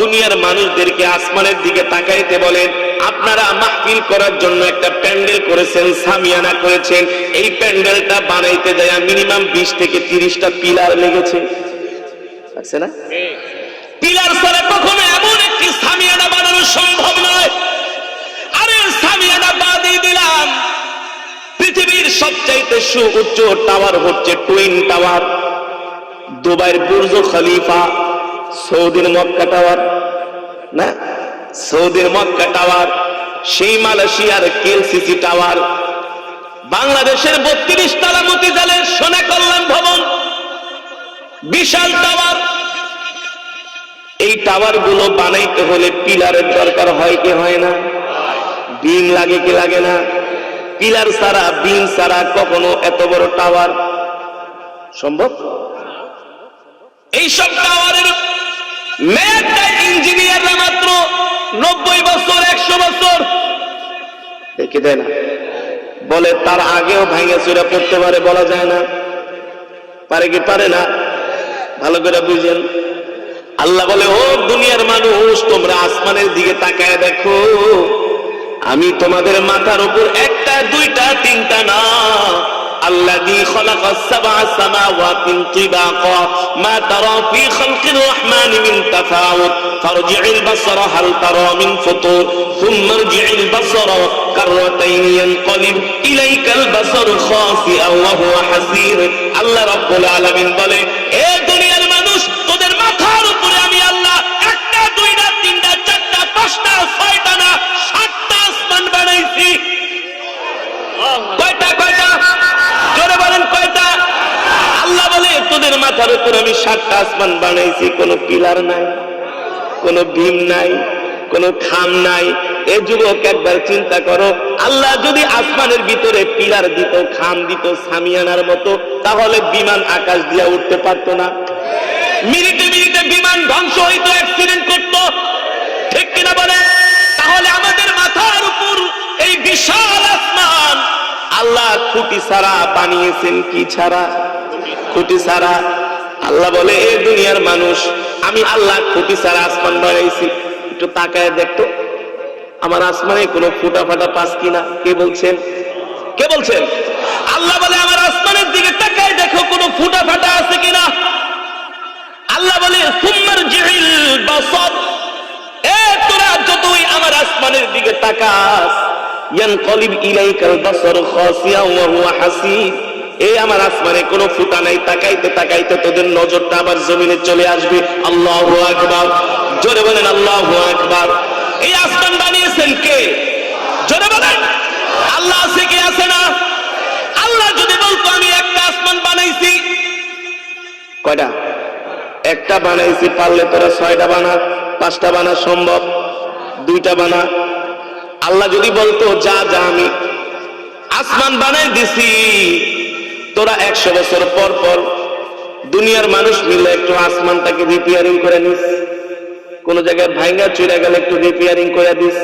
দুনিয়ার মানুষদেরকে আসমানের দিকে তাকাইতে বলেন। আপনারা মাহফিল করার জন্য একটা প্যান্ডেল করেছেন, সামিয়ানা করেছেন। এই প্যান্ডেলটা বানাইতে যায় মিনিমাম 20 থেকে 30টা পিলার লেগেছে, আছে না? পিলার ছাড়া কখনো এমন একটি সামিয়ানা বানানো সম্ভব নয়। আরে সামিয়ানা বাদিয়ে দিলাম, পৃথিবীর সবচাইতে সুউচ্চ টাওয়ার হচ্ছে টুইন টাওয়ার, দুবাইয়ের বুর্জ খলিফা, সৌদির মক্কা টাওয়ার, না সৌদির মক্কা টাওয়ার, সেই মালয়েশিয়ার কেএলসিসি টাওয়ার, বাংলাদেশের 32 তলা মতিঝিলের সোনা কল্যাণ ভবন, বিশাল টাওয়ার। এই টাওয়ার গুলো বানাইতে হলে পিলারের দরকার হয় কি হয় না? বিম লাগে কি লাগে না? পিলার ছাড়া, বিম ছাড়া কখনো এত বড় টাওয়ার সম্ভব? এইসব টাওয়ারের মেয়াদটা ইঞ্জিনিয়াররা মাত্র 90 বছর 100 বছর দেখে দেয় না। বলে তার আগেও ভাঙে চুরা পড়তে পারে, বলা যায় না। পারে কি পারে না? ভালো করে বুঝেন। আল্লাহ বলে, ও দুনিয়ার মানুষ, তোমরা আসমানের দিকে তাকায় দেখো। আমি তোমাদের মাথার উপর একটা, দুইটা, তিনটা না, الذي خلق السبع سماوات طباقا ما ترى في خلق الرحمن من تفاوت فارجع البصر هل ترى من فطور ثم ارجع البصر كرتين ينقلب إليك البصر خاسئا وهو حسير। আল্লাহ রাব্বুল আলামিন বলে, এ দুনিয়ার মানুষ, তোদের মাথার উপরে আমি আল্লাহ একটা, দুইটা, তিনটা, চারটা, পাঁচটা, ছয়টা না, 7টা আসমান বানাইছি। কয়টা? কয়টা? জোরে বলেন কয়টা? আল্লাহ বলে তোদের মাথার উপর আমি 7টা আসমান বানাইছি। কোনো পিলার নাই, কোনো ভীম নাই, কোনো খাম নাই। এ যুবক একবার চিন্তা করো, আল্লাহ যদি আসমানের ভিতরে পিলার দিত, খাম দিত সামিয়ানার মতো, তাহলে বিমান আকাশ দিয়ে উঠতে পারতো না। মিনিটে মিনিটে বিমান ধ্বংস হইতো, অ্যাক্সিডেন্ট করতো, ঠিক কিনা বলে? তাহলে আমাদের মাথার উপর এই বিশাল আসমান আল্লাহ খুঁটি ছাড়া বানিয়েছেন। কি ছাড়া? খুঁটি ছাড়া। আল্লাহ বলে, এ দুনিয়ার মানুষ, আমি আল্লাহ খুঁটি ছাড়া আসমান বানাইছি। একটু তাকায় দেখতো আমার আসমানে কোনো ফুটা ফাটা পাস কিনা। কে বলছেন? কে বলছেন? আল্লাহ বলে আমার আসমানের দিকে তাকায় দেখো কোনো ফুটা ফাটা আছে কিনা। আল্লাহ বলে, সুম্মারজিল বাসার, এ তোরা যতই আমার আসমানের দিকে তাকাস, ইয়ানকলিব ইলাইকাল বাসার খাসিয়া ওয়া হুয়া হাসিব, এই আমার আসমানে কোনো ফুটা নাই। তাকাইতে তাকাইতে তোদের নজরটা আবার জমিনে চলে আসবে। আল্লাহু আকবার। জোরে বলেন আল্লাহু আকবার। এই আসমান বানিয়েছেন কে? জোরে বলেন। আল্লাহ আছে কি আছে না? আল্লাহ যদি বলতো আমি একটা আসমান বানাইছি, কয়টা? একটা বানাইছি, পারলে তোরা 6টা বানা, 5টা বানা সম্ভব, 2টা বানা। আল্লাহ যদি বলতো যা যা আমি আসমান বানাই দিছি, তোরা 100 বছর পর পর দুনিয়ার মানুষ মিলে একটু আসমানটাকে রিপেয়ারিং করে নিস, কোন জায়গায় ভাঙ্গা চুরা গেলে একটু রিপেয়ারিং করে দিস।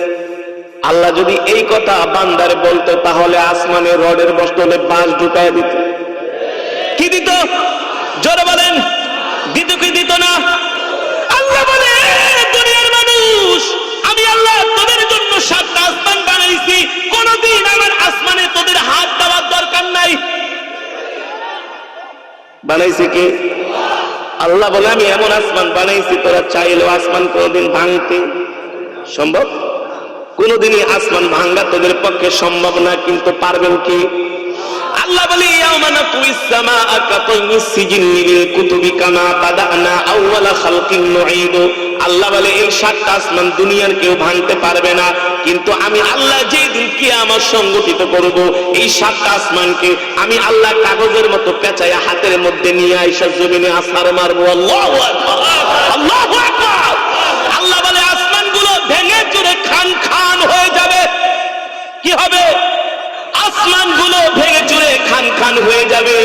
আল্লাহ যদি এই কথা বান্দারে বলতো, তাহলে আসমানে রডের বদলে বাঁশ ঢুকায় দিত। কি দিত? জোরে বলেন। দিত কি দিত না? আল্লাহ বলে দুনিয়ার মানুষ, আমি আল্লাহ তোদের জন্য 7টা আসমান বানাইছি, কোনদিন আমার আসমানে তোদের হাত দেওয়ার দরকার নাই। বানাইছে কে? আল্লাহ বলে আমি এমন আসমান বানাইছি, তোরা চাইলেও আসমান কোনদিন ভাঙতে সম্ভব? কোনদিনই আসমান ভাঙ্গা তোদের পক্ষে সম্ভব না, কিন্তু পারবেন কি? আল্লাহ বলে ইয়াউমা নাতুইস সামাআ কাতাইস সিজিল্লি লিল কুতুবি কামা বাদানা আউওয়ালা খালকিন নুঈদু। আল্লাহ বলে এই 7টা আসমান দুনিয়ার কেউ ভাঙতে পারবে না, কিন্তু আমি আল্লাহ যেদিন কিয়ামত সংগঠিত করব, এই 7টা আসমানকে আমি আল্লাহ কাগজের মতো পেঁচায়া হাতের মধ্যে নিয়ে আইসা জমিনে আছাড় মারবো। আল্লাহু আকবার, আল্লাহু আকবার। আল্লাহ বলে আসমানগুলো ভেঙে চুরে খান খান হয়ে যাবে। কি হবে? আসমানগুলো ভেঙে চুরে খান খান হয়ে যাবে।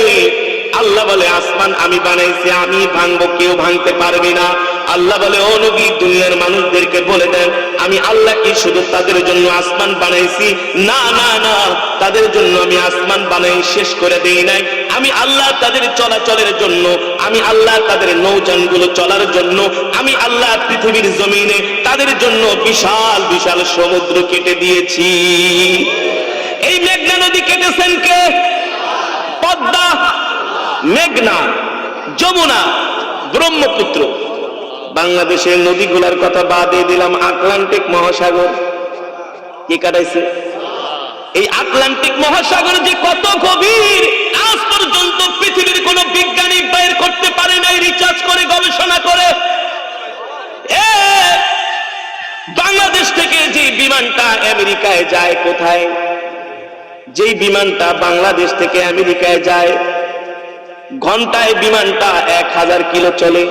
আল্লাহ বলে আসমান আমি বানাইছি, আমি ভাঙবো, কেউ ভাঙতে পারবে না। আল্লাহ বলে ও নবী, দুনিয়ার মানুষদেরকে বলে দেন আমি আল্লাহ কি শুধু তাদের জন্য আসমান বানাইছি? না না না, তাদের জন্য আমি আসমান বানাই শেষ করে দেই নাই। আমি আল্লাহ তাদের চলাচলের জন্য, আমি আল্লাহ তাদের নৌযানগুলো চলার জন্য, আমি আল্লাহ পৃথিবীর জমিনে তাদের জন্য বিশাল বিশাল সমুদ্র কেটে দিয়েছি। এই মেঘনা নদী কেটেছেন কে? পদ্মা, মেঘনা, যমুনা, ব্রহ্মপুত্র। বাংলাদেশের নদীগুলোর কথা বাদে দিলাম, আটলান্টিক মহাসাগর কে কাটাইছে? এই আটলান্টিক মহাসাগর যে কত গভীর, আজ পর্যন্ত পৃথিবীর কোন বিজ্ঞানী বের করতে পারে নাই, রিসার্চ করে গবেষণা করে। বাংলাদেশ থেকে যে বিমানটা আমেরিকায় যায়, কোথায়? যেই বিমানটা বাংলাদেশ থেকে আমেরিকায় যায়, ঘন্টায় বিমানটা 1000 কিলো চলে।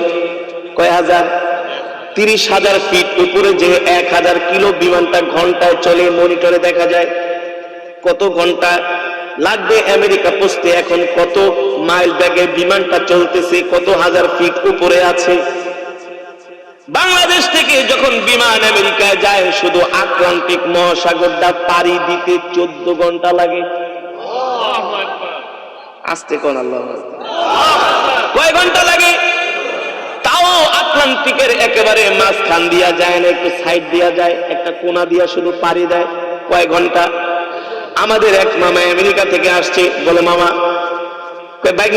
কয় হাজার? 30,000 ফিট উপরে যে 1000 কিলো বিমানটা ঘন্টায় চলে, মনিটরে দেখা যায়। কত ঘন্টা লাগবে আমেরিকা পৌঁছতে? এখন কত মাইল বেগে বিমানটা চলতেছে, কত হাজার ফিট উপরে আছে। বাংলাদেশ থেকে যখন বিমান আমেরিকায় যায়, শুধু আটলান্টিক মহাসাগরটা পাড়ি দিতে 14 ঘন্টা লাগে। আসতে কোন আল্লাহ, কয় ঘন্টা লাগে? তাও আটলান্টিকের একেবারে মাঝখান দিয়া যায় না, একটু সাইড দিয়া যায়, একটা কোনা দিয়া শুধু পাড়ি দেয়। কয় ঘন্টা? আমাদের এক মামা আমেরিকা থেকে আসছে, বলে মামা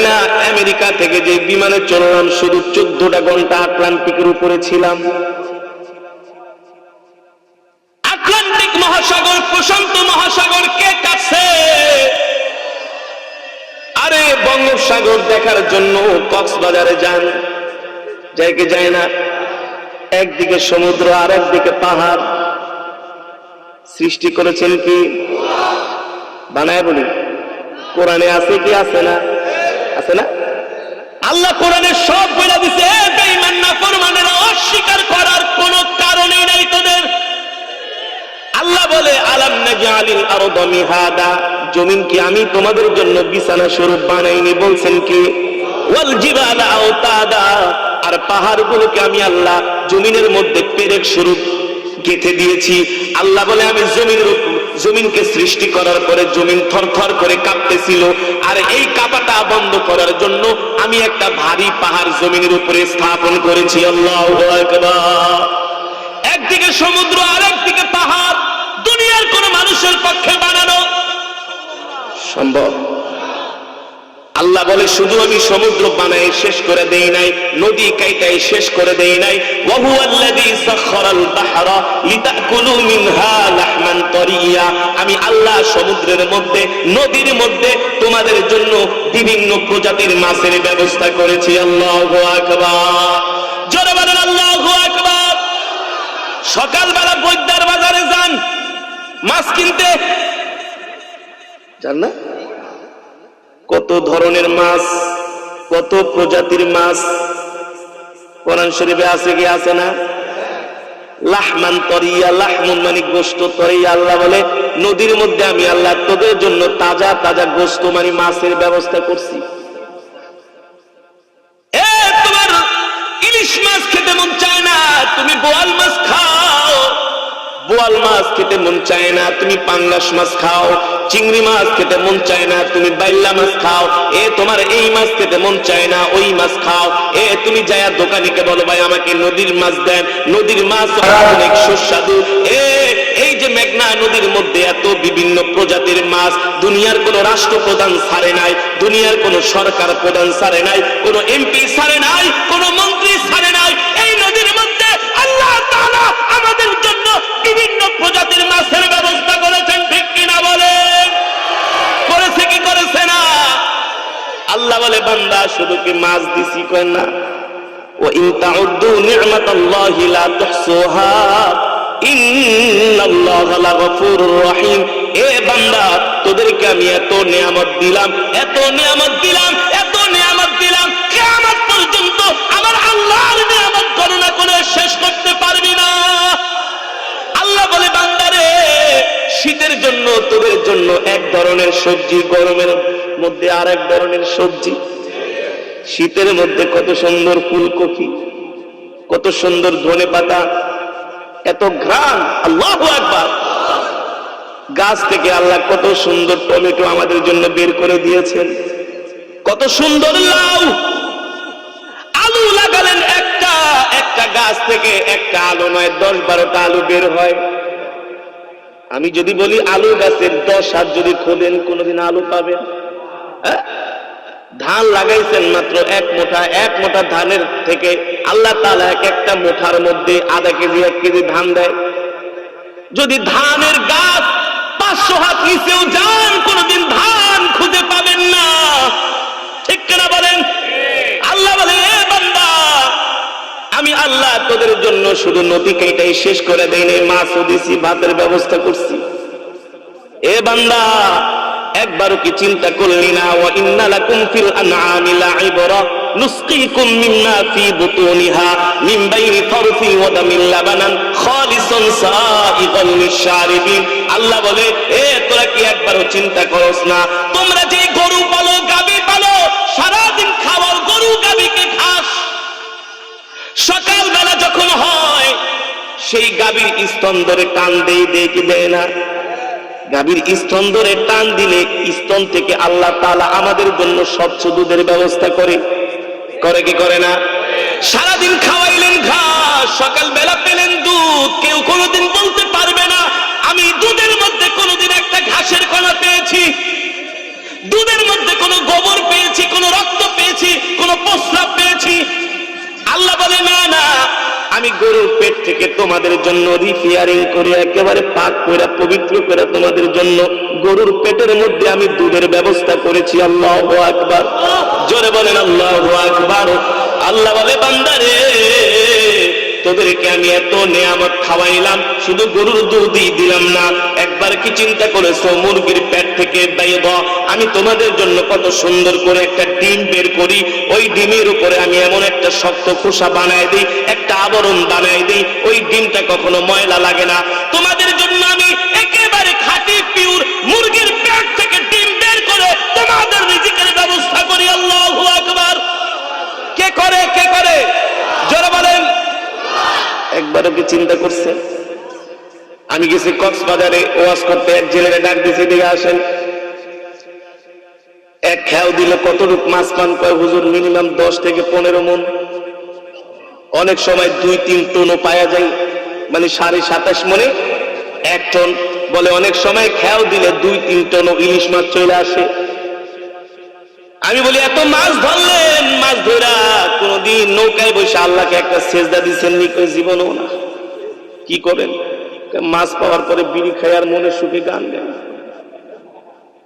না, আমেরিকা থেকে যে বিমানে চললাম শুধু 14টা ঘন্টা আটলান্টিকের উপরে ছিলাম। আটলান্টিক মহাসাগর, প্রশান্ত মহাসাগর কে কাছে? আরে বঙ্গোপসাগর দেখার জন্য কক্সবাজারে যান, যায় কি যায় না? একদিকে সমুদ্র আর একদিকে পাহাড়। সৃষ্টি করেছেন কি? বানায় বলি, কোরআনে আছে কি আছে না? আছে না? আল্লাহ কোরআনে সব বলে দিছে। বেঈমান নাফরমানেরা অস্বীকার করার কোনো কারণই নাই তোদের। আল্লাহ বলে আলাম নাজআলিল আরদা মিহাদা, জমিন কি আমি তোমাদের জন্য বিছানা স্বরূপ বানাইনি? বলছেন কি? ওয়াল জিবালা আওতাদা, আর পাহাড়গুলোকে আমি আল্লাহ জমিনের মধ্যে পেরেক স্বরূপ গেঁথে দিয়েছি। আল্লাহ বলে আমি জমিনকে সৃষ্টি করার পরে জমিন থরথর করে কাঁপতেছিল, আর এই কাঁপাটা বন্ধ করার জন্য আমি একটা ভারী পাহাড় জমিনের উপরে স্থাপন করেছি। আল্লাহু আকবার। একদিকে সমুদ্র আর একদিকে পাহাড়, দুনিয়ার কোন মানুষের পক্ষে বানানো সম্ভব? আল্লাহ বলে শুধু আমি সমুদ্র বানাই শেষ করে দেই নাই, নদী কাইটাই শেষ করে দেই নাই। ওয়া হুয়াল্লাযী সাখখারাল বাহরা লিতাকুলু মিনহা লাহমান তারিয়া, আমি আল্লাহ সমুদ্রের মধ্যে, নদীর মধ্যে তোমাদের জন্য বিভিন্ন প্রজাতির মাছের ব্যবস্থা করেছি। আল্লাহু আকবার। জোরে বলেন আল্লাহু আকবার। সকালবেলা বৈদ্যার বাজারে যান মাছ কিনতে, জান না কত ধরনের মাছ, কত প্রজাতির মাছ কোরআন শরীফে আছে কি আছে না? লাহমান তরিয়া, লাহমুন মানে গোশত, তরিয়া আল্লাহ বলে নদীর মধ্যে আমি আল্লাহ তোদের জন্য তাজা তাজা গোশত মানে মাছের ব্যবস্থা করছি। তোমার ইলিশ মাছ খেতে মন চায় না, তুমি বোয়াল মাছ খাও। বোয়াল মাছ খেতে মন চায় না, তুমি পাঙ্গাস মাছ খাও। চিংড়ি মাছ খেতে মন চায় না, তুমি বাইলা মাছ খাও। তোমার এই মাছ খেতে মন চায় না, ওই মাছ খাও। তুমি যায়া দোকানিকে বলো ভাই আমাকে নদীর মাছ দেন, নদীর মাছ অনেক সুস্বাদু। এই যে মেঘনা নদীর মধ্যে এত বিভিন্ন প্রজাতির মাছ, দুনিয়ার কোন রাষ্ট্রপ্রধান ছাড়ে নাই, দুনিয়ার কোন সরকার প্রধান ছাড়ে নাই, কোন এমপি ছাড়ে নাই, কোন মন্ত্রী ছাড়ে নাই। এই নদীর মধ্যে আল্লাহ তাআলা আমাদের জন্য বিভিন্ন প্রজাতির মাছের ব্যবস্থা করেছেন, ঠিক কিনা বলেন? করেছে কি করেছে না? আল্লাহ বলে বান্দা শুধু কি মাছ দিছি কয় না, ওয়া ইন তাউদ্দু নি'মাতাল্লাহি লা তুহসুহা ইন্নাল্লাহা লাগফুরুর রহিম। বান্দা তোদেরকে আমি এত নিয়ামত দিলাম, এত নিয়ামত দিলাম, এত নিয়ামত দিলাম, কিয়ামত পর্যন্ত আমার আল্লাহর নিয়ামত গণনা করে শেষ করতে পারবি না। আল্লাহ বলে বান্দারে শীতের জন্য তোদের জন্য এক ধরনের সবজি, গরমের মধ্যে আর এক ধরনের সবজি। শীতের মধ্যে কত সুন্দর ফুলকপি, কত সুন্দর ধনেপাতা, এত ঘ্রাণ, আল্লাহু আকবার। গাছ থেকে আল্লাহ কত সুন্দর টমেটো আমাদের জন্য বের করে দিয়েছেন, কত সুন্দর লাউ। আলু লাগালেন একটা একটা গাছ থেকে, একটা আলু নয় 10-12টা আলু বের হয়। আমি যদি বলি আলু গাছের 10 হাত যদি খোলেন কোনদিন আলু পাবেন? ধান লাগাইছেন মাত্র এক মোটা ধানের থেকে আল্লাহ তাআলা এক একটা মুঠার মধ্যে আধা কেজি 1 কেজি ধান দেয়। যদি ধানের গাছ 500 হাত নিচেও যান কোনদিন ধান খুঁজে পাবেন না, ঠিক কিনা বলেন? আল্লাহ বলে বান্দা আমি আল্লাহ তোদের জন্য শুধু নদী কেটেই শেষ করে দেইনি, মাছও দিছি, ভাতের ব্যবস্থা করছি। বান্দা একবারও কি চিন্তা করলি না? ওয়া ইন্না লাকুম ফিল আনআমি লাইবরা নুসকিকুম মিম্মা ফি বুতুনিহা মিন বাইনি ফারসিন ওয়া দামিন লাবানান খালিসান সাইগান লিশারিবিন। আল্লাহ বলে তোরা কি একবারও চিন্তা করস না? তোমরা যে গরু পালো, গাবি পালো, সারা দিন খাওয়ার গরু গাবিকে ঘাস সকালবেলা যখন হয় সেই গাবির স্তন ধরে টান দেয় কি দেয় না? গাভীর স্তন ধরে টান দিলে স্তন থেকে আল্লাহ তাআলা আমাদের জন্য স্বচ্ছ দুধের ব্যবস্থা করে কি করে না? সারাদিন খাওয়াইলেন ঘাস, সকালবেলা পেলেন দুধ। কেউ কোনোদিন বলতে পারবে না আমি দুধের মধ্যে কোনোদিন একটা ঘাসের কণা পেয়েছি, দুধের মধ্যে কোনো গোবর পেয়েছি, কোনো রক্ত পেয়েছি, কোনো প্রস্রাব পেয়েছি। আল্লাহ বলে না না, আমি গরুর পেট থেকে তোমাদের জন্য রিপেয়ারিং করে একেবারে পাক করে পবিত্র করে তোমাদের জন্য গরুর পেটের মধ্যে আমি দুধের ব্যবস্থা করেছি। আল্লাহু আকবার, জোরে বলেন আল্লাহু আকবার। আল্লাহ বলে বান্দারে তোদেরকে আমি এত নিয়ামত খাওয়াইলাম, শুধু গরুর দুধই দিলাম না, একবার কি চিন্তা করেছো মুরগির পেট থেকে আমি তোমাদের জন্য কত সুন্দর করে একটা ডিম বের করি, ওই ডিমের উপরে আমি এমন একটা শক্ত খোসা বানাই দিই, একটা আবরণ বানাই দিই, ওই ডিমটা কখনো ময়লা লাগে না। তোমাদের জন্য আমি একেবারে খাঁটি পিওর মুরগির পেট থেকে ডিম বের করে তোমাদের রিজিকের ব্যবস্থা করি। আল্লাহু আকবার। কে করে? কে করে? জোরে বলেন। একবারও কি চিন্তা করছে? আমি গেছি কক্সবাজারে ওয়াজ করতে, এক জেলেরে ডাক দিয়েছি, দিকে আসেন। এক খেয়াও দিলে কতটুক মাছ পান? কয় হুজুর মিনিমাম 10 থেকে 15 মণ, অনেক সময় 2-3 টনও পাওয়া যায়, মানে 27.5 মণে 1 টন। বলে অনেক সময় খেয়াও দিলে 2-3 টনও ইলিশ মাছ চলে আসে। আমি বলি এত মাছ ধরলেন, মাছ ধরা কোনদিন নৌকায় বসে আল্লাহকে একটা সেজদা দিচ্ছেন নি? কই জীবনও না। কি করেন? মাছ পাওয়ার পরে বিড়ি খায়ার মনে সুখে গান দেন,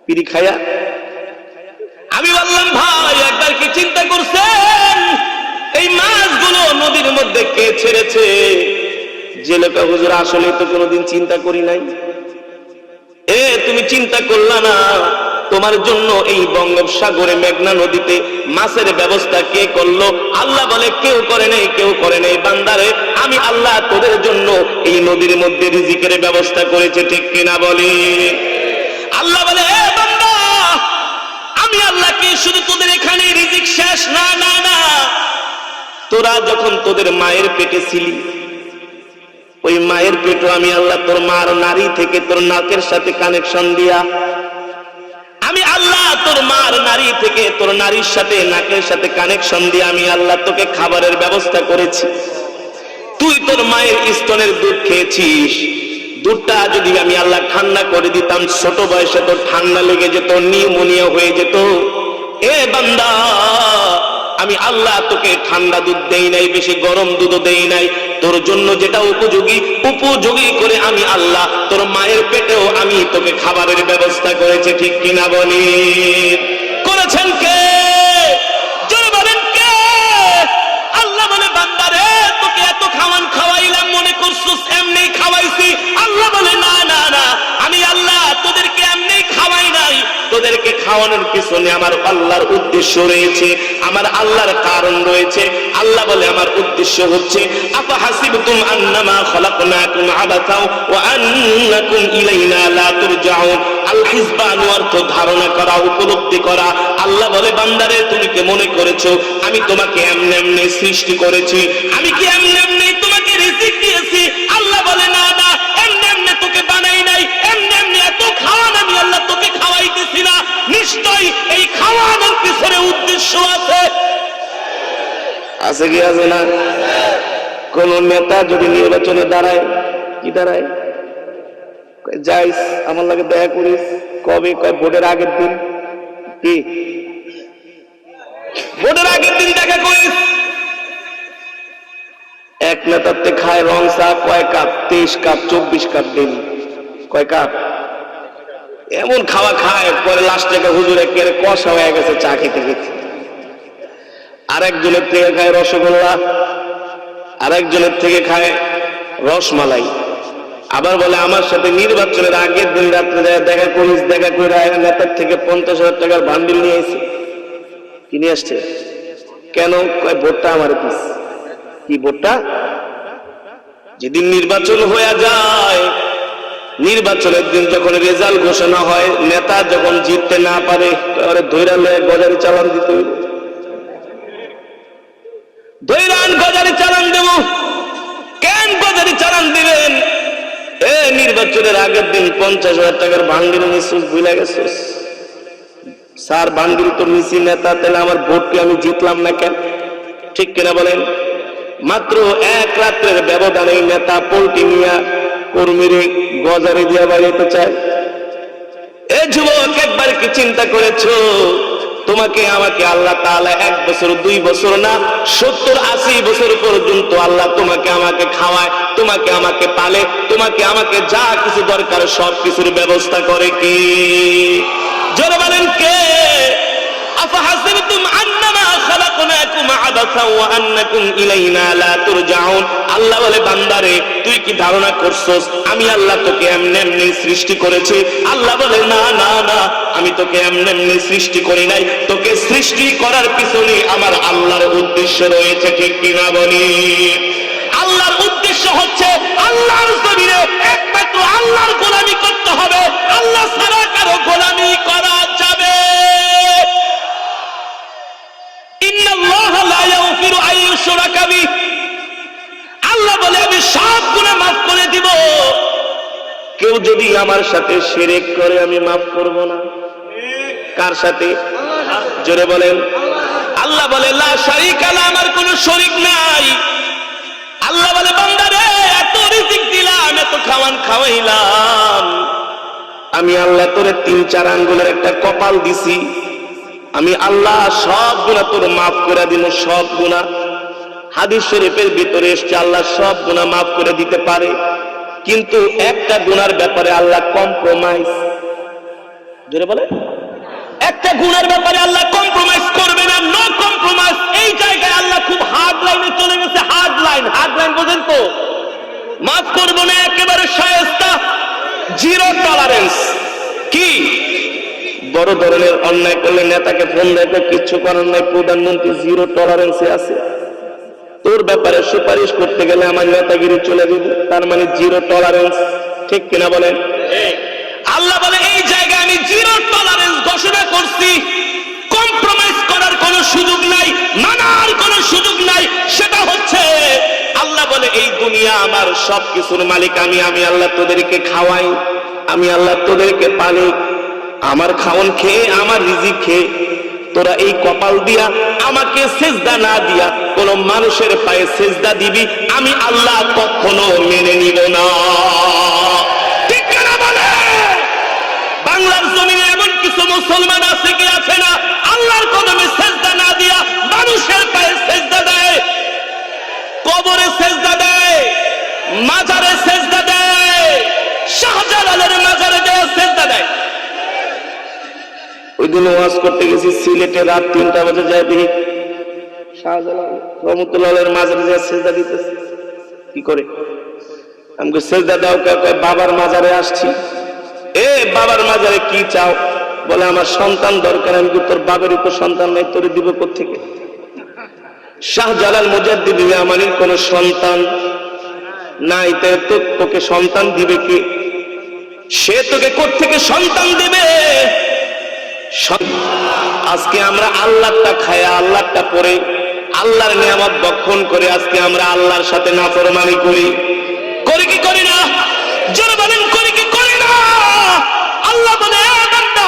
বিড়ি খায়া। আমি বললাম ভাই একবার কি চিন্তা করছেন এই মাছগুলো নদীর মধ্যে কে ছেড়েছে? যে লোক হুজুর আসলে তো কোনোদিন চিন্তা করি নাই। তুমি চিন্তা করলা না তোমার জন্য এই বঙ্গোপসাগরে মেঘনা নদীতে মাছের ব্যবস্থা কে করলো? আল্লাহ বলে কেউ করে নাই, কেউ করে নাই। বান্দারে আমি আল্লাহ তোদের জন্য এই নদীর মধ্যে রিজিকের ব্যবস্থা করেছে, ঠিক কিনা বলি? আল্লাহ বলে বান্দা আমি আল্লাহ কি শুধু তোদের এখানে রিজিক শেষ? না না না, তোরা যখন তোদের মায়ের পেটে ছিলি ওই মায়ের পেটও আমি আল্লাহ তোর মার নারী থেকে তোর নাকের সাথে কানেকশন দিয়া আমি আল্লাহ তোর মার নারী থেকে তোর নারীর সাথে নাকের সাথে কানেকশন দিয়ে আমি আল্লাহ তোকে খাবারের ব্যবস্থা করেছি। তুই তোর মায়ের স্তনের দুধ খেয়েছিস, দুধটা যদি আমি আল্লাহ ঠান্ডা করে দিতাম ছোট বয়সে তোর ঠান্ডা লেগে যেত, নিউমোনিয়া হয়ে যেত। বান্দা আমি আল্লাহ তোকে ঠান্ডা দুধ দেই নাই, বেশি গরম দুধও দেই নাই, তোর জন্য যেটা উপযোগী করে আমি আল্লাহ তোর মায়ের পেটেও আমি তোকে খাবারের ব্যবস্থা করেছি, ঠিক কিনা বলি? করেছেন কে? জোরে বলেন কে? আল্লাহ বলে বান্দারে তোকে এত খাওয়াইলাম মনে করছিস এমনি খাওয়াইছি? আল্লাহ বলে না না না, আমি আল্লাহ তোদেরকে এমনি খাওয়াই নাই, তোদেরকে খাওয়ানোর পিছনে আমার আল্লাহর উদ্দেশ্য রয়েছে, আমার আল্লাহর কারণ রয়েছে। আল্লাহ বলে আমার উদ্দেশ্য হচ্ছে আফা হাসিবতুম আন্নামা খলাকনাকুম আবাসা ওয়া আন্নাকুম ইলাইনা লা তুরজাউন। আল হিসবান অর্থ ধারণা করা, উপলব্ধি করা। আল্লাহ বলে বান্দারে তুমি কি মনে করেছো আমি তোমাকে এমনি এমনি সৃষ্টি করেছি? আমি কি এমনি এমনি তোমাকে রিজিক দিয়েছি? আল্লাহ বলে না না, এমনি এমনি তোকে বানাই নাই, এমনি এমনি এত খাওয়ান আমি আল্লাহ তোকে খাওয়াইতেছি না। নিশ্চয়ই এই খাওয়ানোর পিছনে উদ্দেশ্য আছে। আছে কি আছে না? কোন নেতা যদি নির্বাচনে দাঁড়ায়, কি দাঁড়ায়? যাইস আমার লাগে দেখা করিস, কবে? কয় ভোটের আগের দিন। কি ভোটের আগের দিন দেখা করিস? এক নেতাতে খায় রং চা কয় কাপ? 23 কাপ 24 কাপ দিন। কয় কাপ? এমন খাওয়া খায়, পরে লাস্ট থেকে হুজুর একেবারে কষা হয়ে গেছে চা খেতে খেতে। আরেকজনের থেকে খায় রসগোল্লা, আরেকজনের থেকে খায় রসমালাই। আবার বলে আমার সাথে নির্বাচনের আগের দিন রাত্রে দেখা করিস, দেখা করে নেতার থেকে 50,000 টাকার বান্ডিল নিয়ে এসে কি নিয়ে আসছে? কেন? কয় ভোটটা আমার দিস। কি ভোটটা? যেদিন নির্বাচন হয়ে যায়, নির্বাচনের দিন যখন রেজাল্ট ঘোষণা হয়, নেতা যখন জিততে না পারে ধৈরা লয়ে গজারি চালান দিতে হইব। ধৈরান গজারি চালান দেব। কেন গজারি চালান দিবেন? নির্বাচনের আগের দিন 50,000 টাকার বান্ডিল নিছিস, ভুলে গেছিস? স্যার বান্ডিল তো নিছি নেতা, তাহলে আমার ভোটকে আমি জিতলাম না কেন? ঠিক কিনা বলেন? মাত্র এক রাত্রের ব্যবধানে নেতা পোল্টি নিয়া কর্মীরে গজারে দিয়া বাড়িতে চায়। যুবক একবার কি চিন্তা করেছো তোমাকে আমাকে আল্লাহ তাআলা 1 বছর 2 বছর না 70-80 বছর পর্যন্ত আল্লাহ তোমাকে আমাকে খাওয়ায়, তোমাকে আমাকে পালে, তোমাকে আমাকে যা কিছু দরকার সব কিছুর ব্যবস্থা করে কি? জোরে বলেন কে? আফাহাসিবতুম আন্নামা খালাকনাকুম আবাসা ওয়া আন্নাকুম ইলাইনা লা তুরজাউন। আল্লাহ বলে বান্দারে তুই কি ধারণা করছস আমি আল্লাহ তোকে এমনি এমনি সৃষ্টি করেছি? আল্লাহ বলে না না না, আমি তোকে এমনি এমনি সৃষ্টি করি নাই, তোকে সৃষ্টি করার পিছনে আমার আল্লাহর উদ্দেশ্য রয়েছে, ঠিক কিনা বলি? আল্লাহর উদ্দেশ্য হচ্ছে আল্লাহর জমিনে একমাত্র আল্লাহর গোলামি করতে হবে, আল্লাহ ছাড়া কারো গোলামি করা যাবে। ইন্নাল্লাহা লা ইয়াগফিরু আন ইউশরাকা বিহি, আল্লাহ বলে আমি সব গুনাহ মাফ করে দিব, কেউ যদি আমার সাথে শিরক করে আমি মাফ করব না। কার সাথে? জোরে বলেন। আল্লাহ বলে লা শারীকা লা, আমার কোনো শরীক নাই। আল্লাহ বলে বান্দারে এত রিজিক দিলাম, এত খাওয়াইলাম, আমি আল্লাহ তোরে 3-4 আঙ্গুলের একটা কপাল দিছি, আমি আল্লাহ সব গুনাহ তোর মাফ করে দিব, সব গুনাহ। হাদিস শরীফের ভিতরে এসেছে আল্লাহ সব গুনাহ মাফ করে দিতে পারে, কিন্তু একটা গুনার ব্যাপারে আল্লাহ কম্প্রোমাইজ। জোরে বলে, একটা গুনার ব্যাপারে আল্লাহ কম্প্রোমাইজ করবে না, নো কম্প্রোমাইজ। এই জায়গায় আল্লাহ খুব হার্ড লাইনে চলে গেছে। হার্ড লাইন বোঝেন তো? মাফ করবো না, একেবারে শায়েস্তা, জিরো টলারেন্স। কি বড় ধরনের অন্যায় করলে নেতাকে ফোন দেখো, কিচ্ছু করার নাই, প্রধানমন্ত্রী জিরো টলারেন্সে আছে। তোর ব্যাপারে সুপারিশ করতে গেলে আমার নেতাগিরি চলে যাবে, তার মানে জিরো টলারেন্স। ঠিক কিনা বলেন? আল্লাহ বলে এই জায়গায় আমি জিরো টলারেন্স ঘোষণা করছি। কম্প্রোমাইজ করার কোনো সুযোগ নাই, মানার কোনো সুযোগ নাই। সেটা হচ্ছে আল্লাহ বলে এই দুনিয়া আমার, সবকিছুর মালিক আমি। আমি আল্লাহ তোদেরকে খাওয়াই, আমি আল্লাহ তোদেরকে পালি। আমার খাওন খেয়ে, আমার রিজিক খেয়ে তোরা এই কপাল দিয়া আমাকে সেজদা না দিয়া কোন মানুষের পায়ে সেজদা দিবি, আমি আল্লাহ কখনো মেনে নিব না। ঠিক না বলে? বাংলার জমিনে এমন কিছু মুসলমান আছে কি আছে না, আল্লাহর কদমে সেজদা না দিয়া মানুষের পায়ে সেজদা দেয়, কবরে সেজদা দেয়, মাজারে সেজদা দেয়, শাহজালালের মাজারে দেয় সেজদা দেয়। ওই দিন ওয়াজ করতে গেছি সিলেটে, রাত 3টা বাজে যায় দেখি শাহজালাল রহমতুল্লাহের মাজারে যায় সেজদা দিতেছে। কি করে? আমাকে সেজদা দাও, কয় বাবার মাজারে আসছি। এ বাবার মাজারে কি চাও? বলে আমার সন্তান দরকার। আমি তোর বাবারই তো সন্তান নাই, তোরে দিব কোত্থেকে? শাহজালাল মুজাদ্দিদ ইয়ামানির কোন সন্তান নাই, তাই তোকে সন্তান দিবে কি? সে তোকে কোত্থেকে সন্তান দিবে? আজকে আমরা আল্লাহটা খায়া, আল্লাহটা পরে, আল্লাহর নিয়ামত ভক্ষণ করে আজকে আমরা আল্লাহর সাথে নাফরমানি করি। করি কি করি না? জোরে বলেন, করি কি করি না? আল্লাহ বলে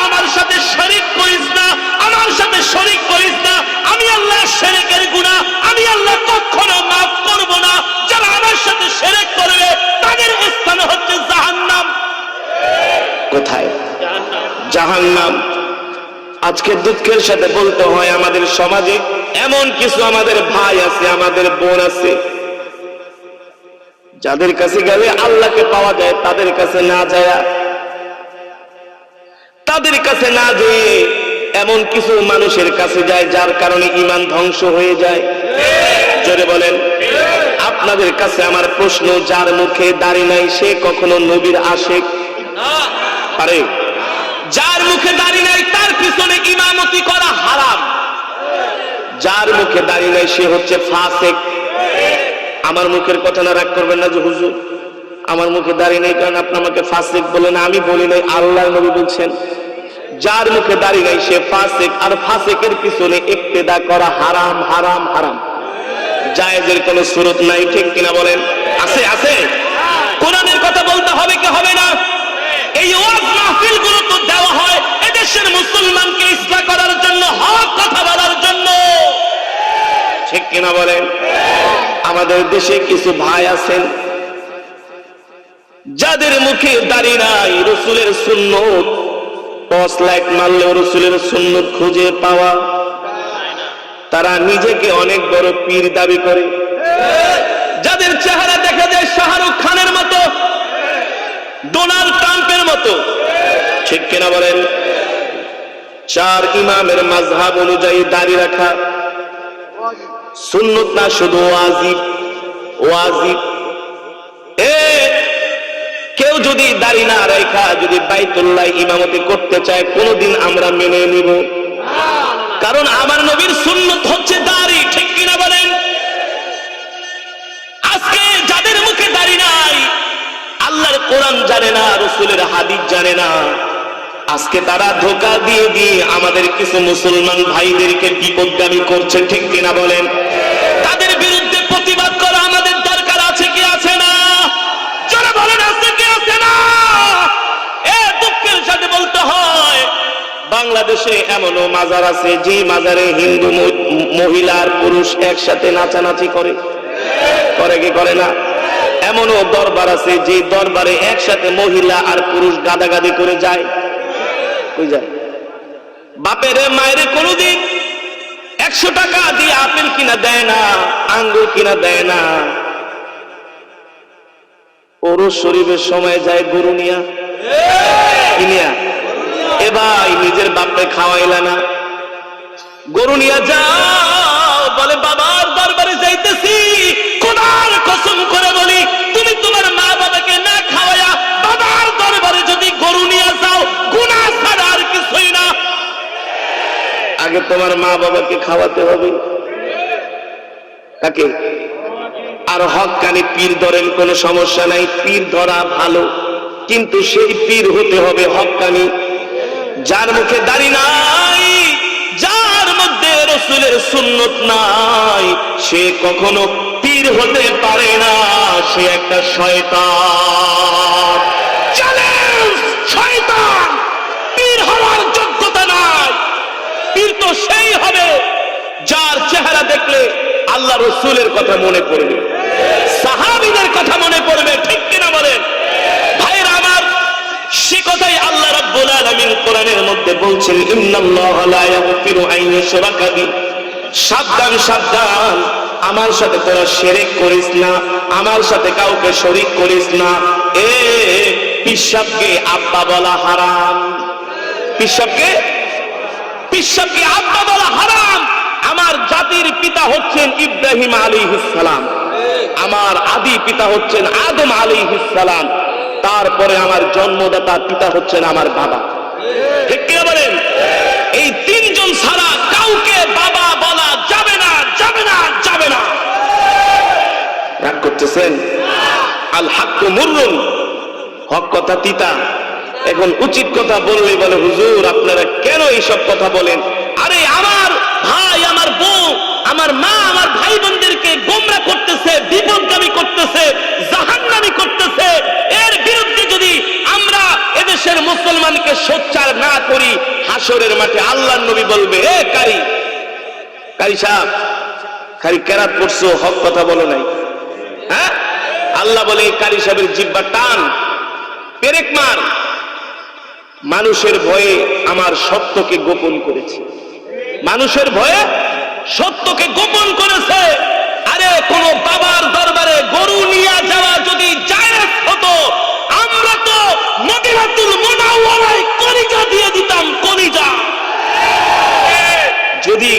আমার সাথে শরীক করিস না, আমার সাথে শরীক করিস না। আমি আল্লাহ শিরকের গুনাহ আমি আল্লাহ কখনো মাফ করব না। যারা আমার সাথে শিরক করবে তাদের স্থান হচ্ছে জাহান্নাম। কোথায়? জাহান্নাম। আজকে দুঃখের সাথে বলতে হয় আমাদের সমাজে এমন কিছু আমাদের ভাই আছে, আমাদের বোন আছে, যাদের কাছে গেলে আল্লাহকে পাওয়া যায়, তাদের কাছে না যায়, তাদের কাছে না যেয়ে এমন কিছু মানুষের কাছে যায় যার কারণে ঈমান ধ্বংস হয়ে যায়। জোরে বলেন। আপনাদের কাছে আমার প্রশ্ন, যার মুখে দাড়ি নাই সে কখনো নবীর আশিক পারে? যার মুখে দাড়ি নাই তার পিছনে ইমামতি করা হারাম। যার মুখে দাড়ি নাই সে হচ্ছে ফাসিক। আমার মুখের কথা না রাগ করবেন না যে হুজুর আমার মুখে দাড়ি নেই কারণ আপনি আমাকে ফাসিক বলেন। আমি বলি নাই, আল্লাহর নবী বলছেন যার মুখে দাড়ি নাই সে ফাসিক। আর ফাসিকের পিছনে ইক্তেদা করা হারাম, হারাম, হারাম। জায়েজের কোনো সুরত নাই। ঠিক কিনা বলেন? আছে? আছে। কোরআনের কথা বলতে হবে কি হবে না? এই ওয়াজ মাহফিলগুলো তো দেওয়া হয় এদেশের মুসলমানকে ইসলাম করার জন্য, হক কথা বলার জন্য। ঠিক কিনা বলেন? আমাদের দেশে কিছু ভাই আছেন যাদের মুখে দাড়ি নাই, রাসূলের সুন্নত টর্চ লাইট মারলেও রাসূলের সুন্নত খুঁজে পাওয়া। তারা নিজেকে অনেক বড় পীর দাবি করে, যাদের চেহারা দেখা যায় শাহরুখ খানের মতো, ডোনাল্ড ট্রাম্পের মতো। ঠিক কিনা বলেন? 4 ইমামের মাযহাব অনুযায়ী দাড়ি রাখা সুন্নত না, শুধু ওয়াজিব। ওয়াজিব। কেউ যদি দাড়ি না রাখা যদি বাইতুল্লাহ ইমামতি করতে চায় কোনদিন আমরা মেনে নিব, কারণ আমার নবীর সুন্নত হচ্ছে দাড়ি। ঠিক কিনা বলেন? আজকে যাদের মুখে দাড়ি নাই, আল্লাহর কোরআন জানে না, রাসূলের হাদিস জানে না, আজকে তারা ধোঁকা দিয়ে দিয়ে আমাদের কিছু মুসলমান ভাইদেরকে বিপদগামী করছে। ঠিক কিনা বলেন? তাদের বিরুদ্ধে প্রতিবাদ করা আমাদের দরকার আছে কি আছে না? যারা বলেন আছে কি আছে না? দুঃখের সাথে বলতে হয় বাংলাদেশে এমনও মাজার আছে যে মাজারে হিন্দু মহিলা আর পুরুষ একসাথে নাচানাচি করে। করে কি করে না? এমনও দরবার আছে যে দরবারে একসাথে মহিলা আর পুরুষ গাদাগাদি করে যায়। কই যায়? বাপেরে মায়েরে কোনদিন 100 টাকা দিয়ে আপেল কিনা দেয় না, আঙ্গুর কিনা দেয় না। পুরুষ শরীফের সময় যায় গরু নিয়া, কিনিয়া। এ ভাই নিজের বাপে খাওয়াইলা না, গরু নিয়া যাও। বলে বাবার দরবারে যাইতেছি, খোদার কসম করে বলি তুমি তোমার তোমার মা বাবাকে খাওয়াতে হবে। কাকে? আর হক্কানি পীর ধরেন, কোনো সমস্যা নাই, পীর ধরা ভালো, কিন্তু সেই পীর হতে হবে হক্কানি। যার মুখে দাড়ি নাই, যার মধ্যে রাসূলের সুন্নত নাই, সে কখনো পীর হতে পারে না, সে একটা শয়তান। চ্যালেঞ্জ, শয়তান পীর হওয়ার যোগ্যতা নাই। পীর তো সেই হবে যার চেহারা দেখলে আল্লাহ রাসূলের কথা মনে পড়বে, সাহাবীদের কথা মনে পড়বে। ঠিক কিনা বলেন ভাইরা আমার? সে কথাই আল্লাহ রাব্বুল আলামিন কোরআনের মধ্যে বলছেন, ইন্নাল্লাহা লা ইয়াগফিরু আন ইউশরাকা বিহি। সাবধান, সাবধান, আমার সাথে তোরা শিরক করিস না, আমার সাথে কাউকে শরীক করিস না। এ পিশাবকে আব্বা বলা হারাম। পিশাবকে আব্বা বলা হারাম। আমার জাতির পিতা হচ্ছেন ইব্রাহিম আলাইহিস সালাম, আমার আদি পিতা হচ্ছেন আদম আলাইহিস সালাম, তারপরে আমার জন্মদাতা পিতা হচ্ছেন আমার বাবা। ঠিক কি বলেন? এই তিনজন ছাড়া কাউকে বাবা বলা যাবে না, যাবে না, যাবে না। রাগ করতেছেন? আল হাক্কু মুররুন, হক কথা তিতা। এখন উচিত কথা বললে বলে, হুজুর আপনারা কেন এইসব কথা বলেন? আরে আমার ভাই, আমার বউ, আমার মা, আমার ভাই বোনদেরকে গোমরা করতেছে, বিপদগামী করতেছে, জাহান্নামী করতেছে। এর বিরুদ্ধে যদি আমরা এদেশের মুসলমানকে সোচ্চার না করি, হাসরের মাঠে আল্লাহর নবী বলবে, এ কারি সাহেব, খালি কেরাত পড়ছো, হক কথা বলো নাই। হ্যাঁ, আল্লাহ বলে এই কারি সাহেবের জিহ্বা টান, পেরেক মার। মানুষের ভয়ে আমার সত্যকে গোপন করেছে, মানুষের ভয়ে সত্যকে গোপন করেছে। আরে কোন বাবার দরবারে গরু নিয়ে যাওয়া যদি জায়েজ হতো, আমরা তো মদিনাতুল মুনাওয়ারায় কলিজা দিয়ে দিতাম, কলিজা। যদি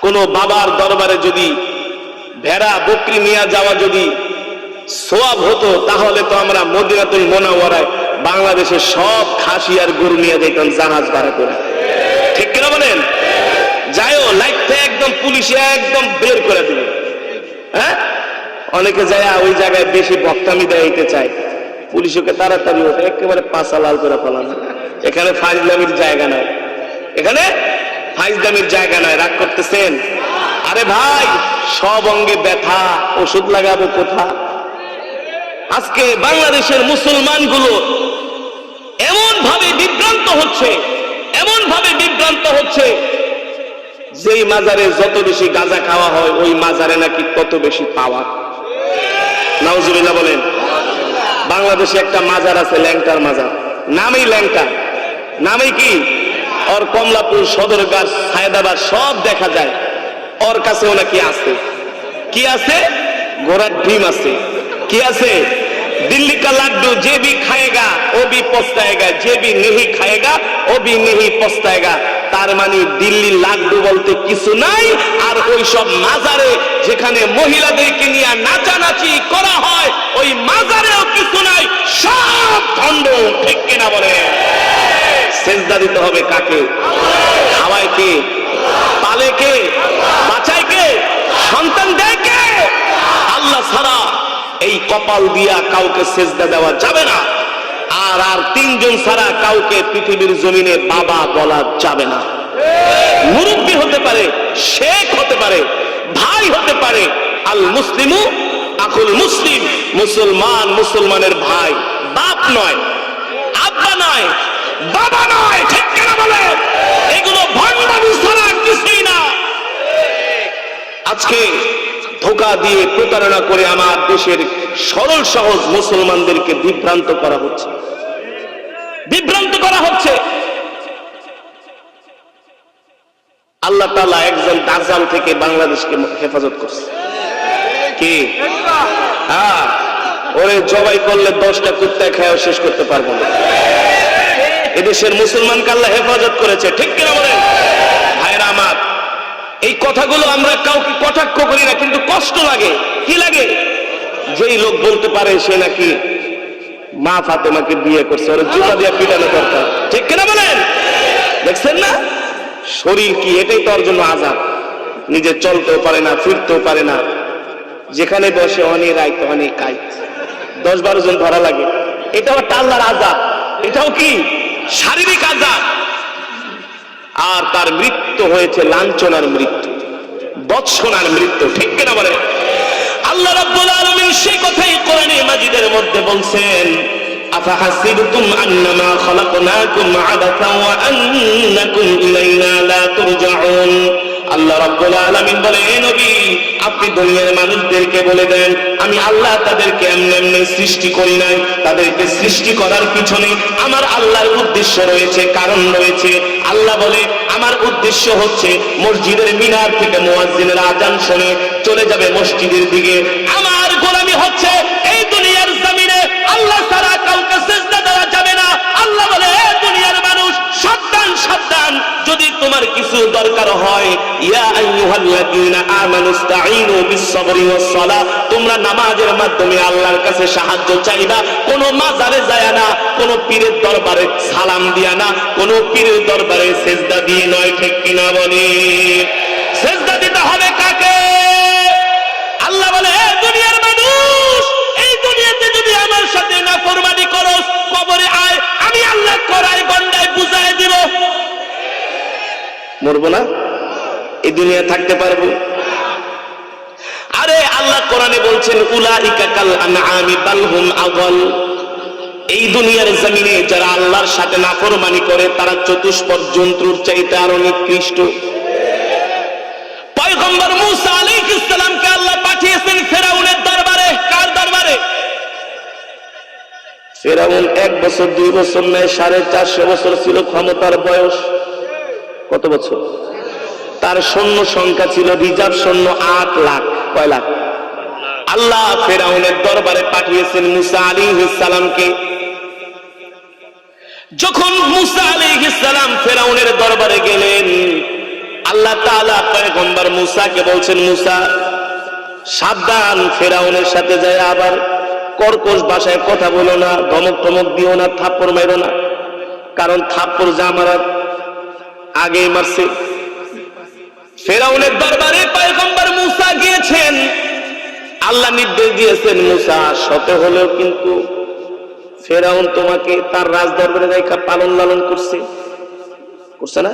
কোন বাবার দরবারে যদি ভেড়া বকরি নিয়ে যাওয়া যদি সওয়াব হতো, তাহলে তো আমরা মদিনাতুল মুনাওয়ারায় বাংলাদেশের সব খাসি আর গরু নিয়ে যেতাম জাহাজ ভাড়া করে। ঠিক কিনা বলেন? যাইও লাইটটা একদম পুলিশে একদম বের করে দিবে। হ্যাঁ, অনেকে যায় ওই জায়গায় বেশি বক্তামি দেখাইতে চায়, পুলিশকে তাড়াতাড়ি ওঠে, একেবারে পাছা লাল করে ফেলানো। এখানে ফাইজলামির জায়গা নাই, এখানে ফাইজলামির জায়গা নাই। রাগ করতেছেন? আরে ভাই, সব অঙ্গে ব্যথা, ওষুধ লাগাবো কোথা? আজকে বাংলাদেশের মুসলমানগুলো এমন ভাবে বিভ্রান্ত হচ্ছে, এমন ভাবে বিভ্রান্ত হচ্ছে, যেই মাজারে যত বেশি গাঁজা খাওয়া হয়, ওই মাজারে নাকি তত বেশি পাওয়া। নাউজুবিল্লাহ বলেন। বাংলাদেশে একটা মাজার আছে, ল্যাংটার মাজার, নামেই ল্যাংটা, নামে কি? ওর কমলাপুর, সদরঘাট, সায়দাবাদ সব দেখা যায়। ওর কাছেও নাকি আছে, কি আছে? ঘোড়ার ডিম আছে। কি আছে? दिल्ली का लड्डू जे भी खाएगा वो भी पछताएगा, जे भी नहीं खाएगा वो भी नहीं पछताएगा। তার মানে দিল্লি লাড্ডু বলতে কিছু নাই। আর ওই সব মাজারে যেখানে মহিলাদেরকে নিয়ে নাচানাচি করা হয়, ওই মাজারেও কিছু নাই, সব ভণ্ড। ঠিক কিনা বলে? সেজদা দিতে হবে কাকে? খাওয়ায় কে? পালে কে? বাঁচায় কে? সন্তান দেয় কে? আল্লাহ ছাড়া। এই কপাল দিয়া কাউকে সেজদা দেওয়া যাবে না। আর তিনজন ছাড়া কাউকে পৃথিবীর জমিনে বাবা বলা যাবে না। মুরব্বী হতে পারে, শেখ হতে পারে, ভাই হতে পারে। আল মুসলিমু আকুল মুসলিম, মুসলমান মুসলমানের ভাই, বাপ নয়, আব্বা নয়, বাবা নয়। ঠিক কেন বলে? এগুলো ভণ্ডামি ছাড়া কিছুই না। আজকে ধোঁকা দিয়ে প্রতারণা করে আমার দেশের সরল সহজ মুসলমানদেরকে বিভ্রান্ত করা হচ্ছে, বিভ্রান্ত করা হচ্ছে। আল্লাহ তাআলা একজন দাজ্জাল থেকে বাংলাদেশকে হেফাজত করছে। কি? হ্যাঁ, ওরে জবাই করলে 10টা কুত্তা খেয়েও শেষ করতে পারবো না। এদেশের মুসলমানকে আল্লাহ হেফাজত করেছে। ঠিক কিনা বলেন ভাইরা আমার? এই কথাগুলো আমরা কাউকে কটাক্ষ করি না, কিন্তু কষ্ট লাগে। কি লাগে? যেই লোক বলতে পারে সে নাকি মা ফাতেমাকে বিয়ে করছে, ওর জুতা দিয়ে পিটানো দরকার, ঠিক কিনা বলেন? দেখছেন না শরীর কি, এটাই তো ওর জন্য আযাব। নিজে চলতেও পারে না, ফিরতেও পারে না, যেখানে বসে অনেক আইত অনেক আইত, 10-12 জন ধরা লাগে। এটাও আল্লাহর আযাব, এটাও কি শারীরিক আযাব। আর তার মৃত্যু হয়েছে লাঞ্ছনার মৃত্যু, বৎসনার মৃত্যু, ঠিক কিনা বলেন? আল্লাহ রাব্বুল আলামিন সেই কথাই কোরআনে মাজিদের মধ্যে বলছেন, আফাহাসিবতুম আন্নামা খালাকনাকুম আবাসা ওয়া আন্নাকুম ইলাইনা লা তুরজাউন। আল্লাহ রাব্বুল আলামিন বলে, হে নবী, আপনি দুনিয়ার মানুষদেরকে বলে দেন আমি আল্লাহ তাদেরকে এমনি এমনি সৃষ্টি করি নাই, তাদেরকে সৃষ্টি করার পিছনে আমার আল্লাহর উদ্দেশ্য রয়েছে, কারণ রয়েছে। আল্লাহ বলে, আমার উদ্দেশ্য হচ্ছে মসজিদের মিনার থেকে মুয়াজ্জিনের আযান শুনে চলে যাবে মসজিদের দিকে। আমার গোলামি হচ্ছে এই দুনিয়ার জমিনে আল্লাহ ছাড়া কাউকে সিজদা দেওয়া যাবে না। আল্লাহ বলে, হে দুনিয়ার মানুষ, সাবধান সাবধান, যদি তোমার কিছু দরকার হয়, ইয়া আইয়ুহাল্লাযীনা আমানুস্তাঈনু বিস-সাবরি ওয়াস-সালাহ, তোমরা নামাজের মাধ্যমে আল্লাহর কাছে সাহায্য চাইবা। কোন মাজারে যায় না, কোন পীরের দরবারে সালাম দিয়া না, কোন পীরের দরবারে সিজদা দিয়ে নয়, ঠিক কিনা বলি? সিজদা দিতে হবে কাকে? আল্লাহ বলে, হে দুনিয়ার মানুষ, এই দুনিয়াতে যদি আমার সাথে নাফরমানি করো, কবরে আয়, আমি আল্লাহ করাই গন্ডায় বুঝাই দিব। মরবো না, এই দুনিয়া থাকতে পারবো? আরে আল্লাহ কোরআনে বলছেন, উলাইকা কাল আনআমি বাল হুম আযাল। এই দুনিয়ার জমিনে যারা আল্লাহর সাথে নাফরমানি করে তারা চতুষ্পদ জন্তুর চাইতে আরো নিকৃষ্ট। পয়গম্বর মূসা আলাইহিস সালামকে আল্লাহ পাঠিয়েছেন ফেরাউনের দরবারে। কার দরবারে? ফেরাউন 1 বছর 2 বছর নয়, 450 বছর ছিল ক্ষমতার বয়স। কত বছর? তার সৈন্য সংখ্যা ছিল রিজার্ভ সৈন্য 8 লাখ। কয় লাখ? আল্লাহ ফেরাউনের দরবারে পাঠিয়েছেন মূসা আলাইহিস সালামকে। যখন মূসা আলাইহিস সালাম ফেরাউনের দরবারে গেলেন, আল্লাহ তাআলা পয়গম্বর মূসাকে বলছেন, মূসা সাবধান, ফেরাউনের সাথে যায় আবার কর্কশ ভাষায় কথা বলো না, ধমক টমক দিও না, থাপ্পড় মারো না, কারণ থাপ্পড় যা মারার আগেই মারছে। ফেরাউনের দরবারে পয়গম্বর মূসা গিয়েছেন, আল্লাহ নির্দেশ দিয়েছেন, মূসা শত হলেও কিন্তু ফেরাউন তোমাকে তার রাজ দরবারে রেখা পালন লালন করছে না?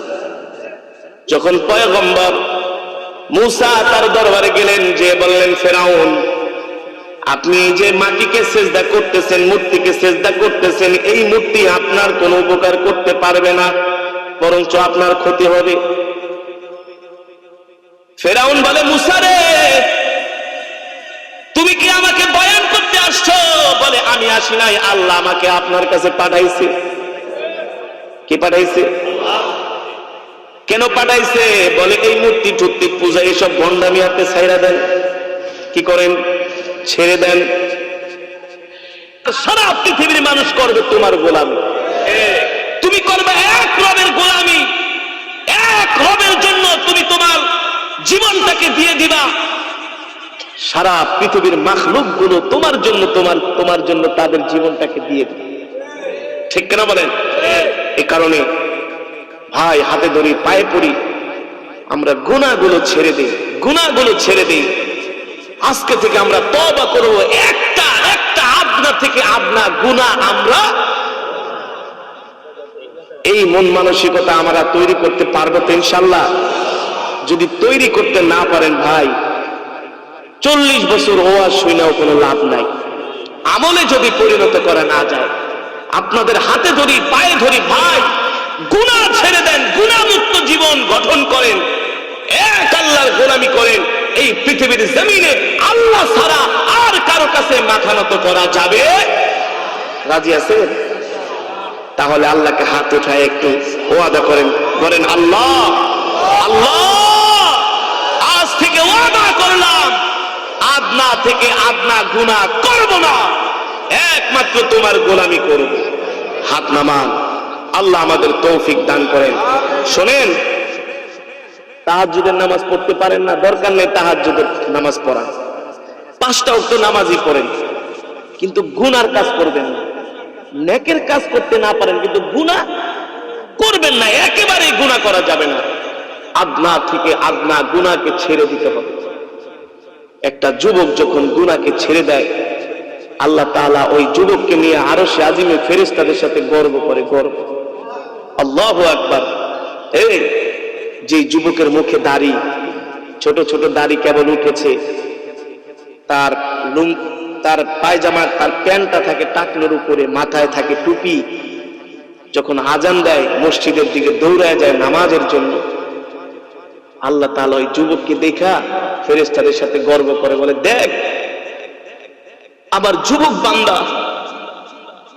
যখন পয়গম্বর মূসা তার দরবারে গেলেন, যে বললেন, ফেরাউন আপনি যে মাটিকে সেজদা করতেছেন, মূর্তিকে সেজদা করতেছেন, এই মূর্তি আপনার কোনো উপকার করতে পারবে না, বরঞ্চ আপনার ক্ষতি হবে। ফেরাউন বলে, মূসা রে, তুমি কি আমাকে বয়ান করতে আসছো? বলে, আমি আসি নাই, আল্লাহ আমাকে আপনার কাছে পাঠাইছে। কি পাঠাইছে? কেন পাঠাইছে? বলে, এই মূর্তি টুর্তি পূজা এইসব ভণ্ডামি আপনি ছাইরা দেন। কি করেন? ছেড়ে দেন। সারা পৃথিবীর মানুষ করবে তোমার গোলামি, তুমি করবে এক রবের গোলামি, এক রবের জন্য তুমি তোমার জীবনটাকে দিয়ে দিবা। সারা পৃথিবীর মাখলুক গুলো তোমার জন্য তোমার জন্য তাদের জীবনটাকে দিয়ে দিবে, ঠিক কিনা বলেন? এই কারণে ভাই হাতে ধরি, পায়ে পড়ি, আমরা গুনাহগুলো ছেড়ে দিই, গুনাহগুলো ছেড়ে দিই। আজকে থেকে আমরা তওবা করব, একটা আপনা থেকে আপনা গুনাহ আমরা, এই মন মানসিকতা আমরা তৈরি করতে পারবো তো ইনশাআল্লাহ? যদি তৈরি করতে না পারেন ভাই, 40 বছর ওয়াজ শুনেও কোনো লাভ নাই। আমলে যদি পরিণত করা না যায়, আপনাদের হাতে ধরি, পায়ে ধরি, ভাই গুনাহ ছেড়ে দেন, গুনাহমুক্ত জীবন গঠন করেন, এক আল্লাহর গোলামি করেন। এই পৃথিবীর জমিনে আল্লাহ ছাড়া আর কারো কাছে মাথা নত করা যাবে? রাজি আছেন? তাহলে আল্লাহকে হাত উঠায় একটু ওয়াদা করেন, বলেন, আল্লাহ আল্লাহ আজ থেকে ওয়াদা করলাম, আদনা থেকে আদনা গুনাহ করব না, একমাত্র তোমার গোলামি করব। হাত নামান। আল্লাহ আমাদের তৌফিক দান করেন। শোনেন, তাহাজ্জুদের নামাজ পড়তে পারেন না, দরকার নেই তাহাজ্জুদের নামাজ পড়া, 5টা ওয়াক্ত নামাজই পড়েন, কিন্তু গুনার কাজ করবেন না। নেকের কাজ করতে না পারেন কিন্তু গুনাহ করবেন না, একেবারেই গুনাহ করা যাবে না। আদনা থেকে আদনা গুনাহকে ছেড়ে দিতে হবে। একটা যুবক যখন গুনাহকে ছেড়ে দেয়, আল্লাহ তাআলা ওই যুবককে নিয়ে আরশে আজিমে ফেরেশতাদের সাথে গর্ব করে, গর্ব। আল্লাহু আকবার। এই যে যুবকের মুখে দাড়ি, ছোট ছোট দাড়ি কেবল উঠেছে, তার পায়জামা, তার প্যান্টটা থাকে টাকনোর উপরে, মাথায় থাকে টুপি, যখন আজান দেয় মসজিদের দিকে দৌড়ায় যায় নামাজের জন্য, আল্লাহ তাআলা ওই যুবককে দেখা ফেরেশতাদের সাথে গর্ব করে, বলে দেখ আমার যুবক বান্দা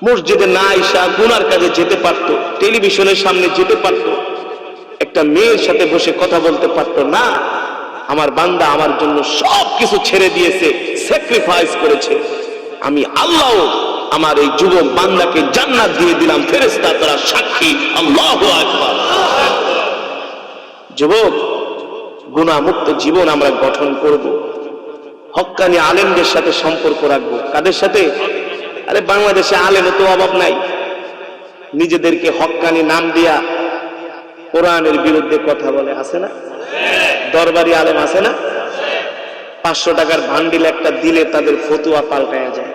মসজিদে না আইসা গুনার কাজে যেতে পারতো, টেলিভিশনের সামনে যেতে পারতো, একটা মেয়ের সাথে বসে কথা বলতে পারতো না, আমার বান্দা আমার জন্য সবকিছু ছেড়ে দিয়েছে, স্যাক্রিফাইস করেছে। আমি আল্লাহ আমার এই যুবক বান্দাকে জান্নাত দিয়ে দিলাম, ফেরেশতা তারা সাক্ষী। আল্লাহু আকবার। যুবক, গুনাহ মুক্ত জীবন আমরা গঠন করব, হক্কানি আলেমদের সাথে সম্পর্ক রাখবো। কাদের সাথে? আরে বাংলাদেশে আলেমও তো অভাব নাই, নিজেদেরকে হক্কানি নাম দিয়া কোরআনের বিরুদ্ধে কথা বলে, আছে না? দরবারি আলেম আছে না? 500 টাকার ভান্ডিল একটা দিলে তাদের ফতুয়া পাল্টায়া যায়,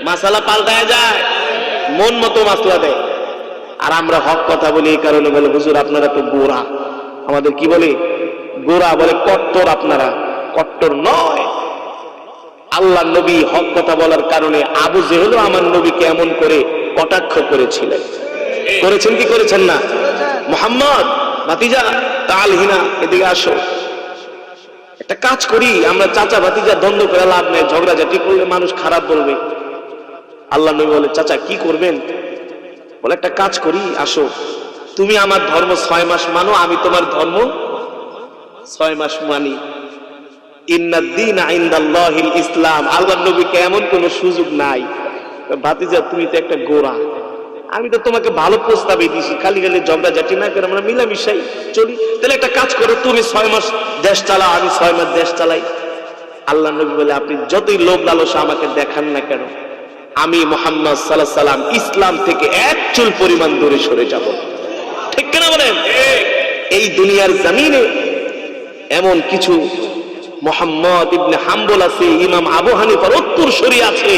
মাসালা পাল্টায়া যায়, মন মতো মাসলা দেয়। আর আমরা হক কথা বলি এই কারণে, বলে হুজুর আপনারা তো গোরা। আমাদের কি বলে? গোরা। বলে কট্টর। আপনারা কট্টর নয়। আল্লাহ নবী হক কথা বলার কারণে আবু জেহেলও আমার নবীকে এমন করে কটাক্ষ করেছিলেন। করেছেন কি করেছেন না? মুহাম্মদ ভাতিজা তালহিনা, এদিকে আসো, একটা কাজ করি আমরা, চাচা ভাতিজা দ্বন্দ্ব করে লাভ নেই, ঝগড়াঝাটি করলে মানুষ খারাপ বলবে। আল্লাহ নবী বলে, চাচা কি করবেন? বলে একটা কাজ করি, আসো, তুমি আমার ধর্ম 6 মাস মানো, আমি তোমার ধর্ম 6 মাস মানি। ইন্নাদ-দীন ইনদাল্লাহিল ইসলাম। আল্লাহ নবীকে এমন কোন সুযোগ নাই, ভাতিজা তুমি তো একটা গোরা, আমি তো তোমাকে ভালো প্রস্তাবে দিছি, খালি খালি ঝগড়াঝাটি না করে আমরা মিলামিশাই চলি। তাহলে একটা কাজ করো, তুমি 6 মাস দেশ চালাও, আমি 6 মাস দেশ চালাই। আল্লাহ নবী বলে, আপনি যতই লোভ লালসা আমাকে দেখান না কেন, আমি মুহাম্মদ সাল্লাল্লাহু আলাইহি সাল্লাম ইসলাম থেকে এক চুল পরিমাণ দূরে সরে যাব। ঠিক কিনা বলেন? এই দুনিয়ার জমিনে এমন কিছু মুহাম্মদ ইবনে হাম্বল আছে, ইমাম আবু হানিফার উত্তরসূরি আছে,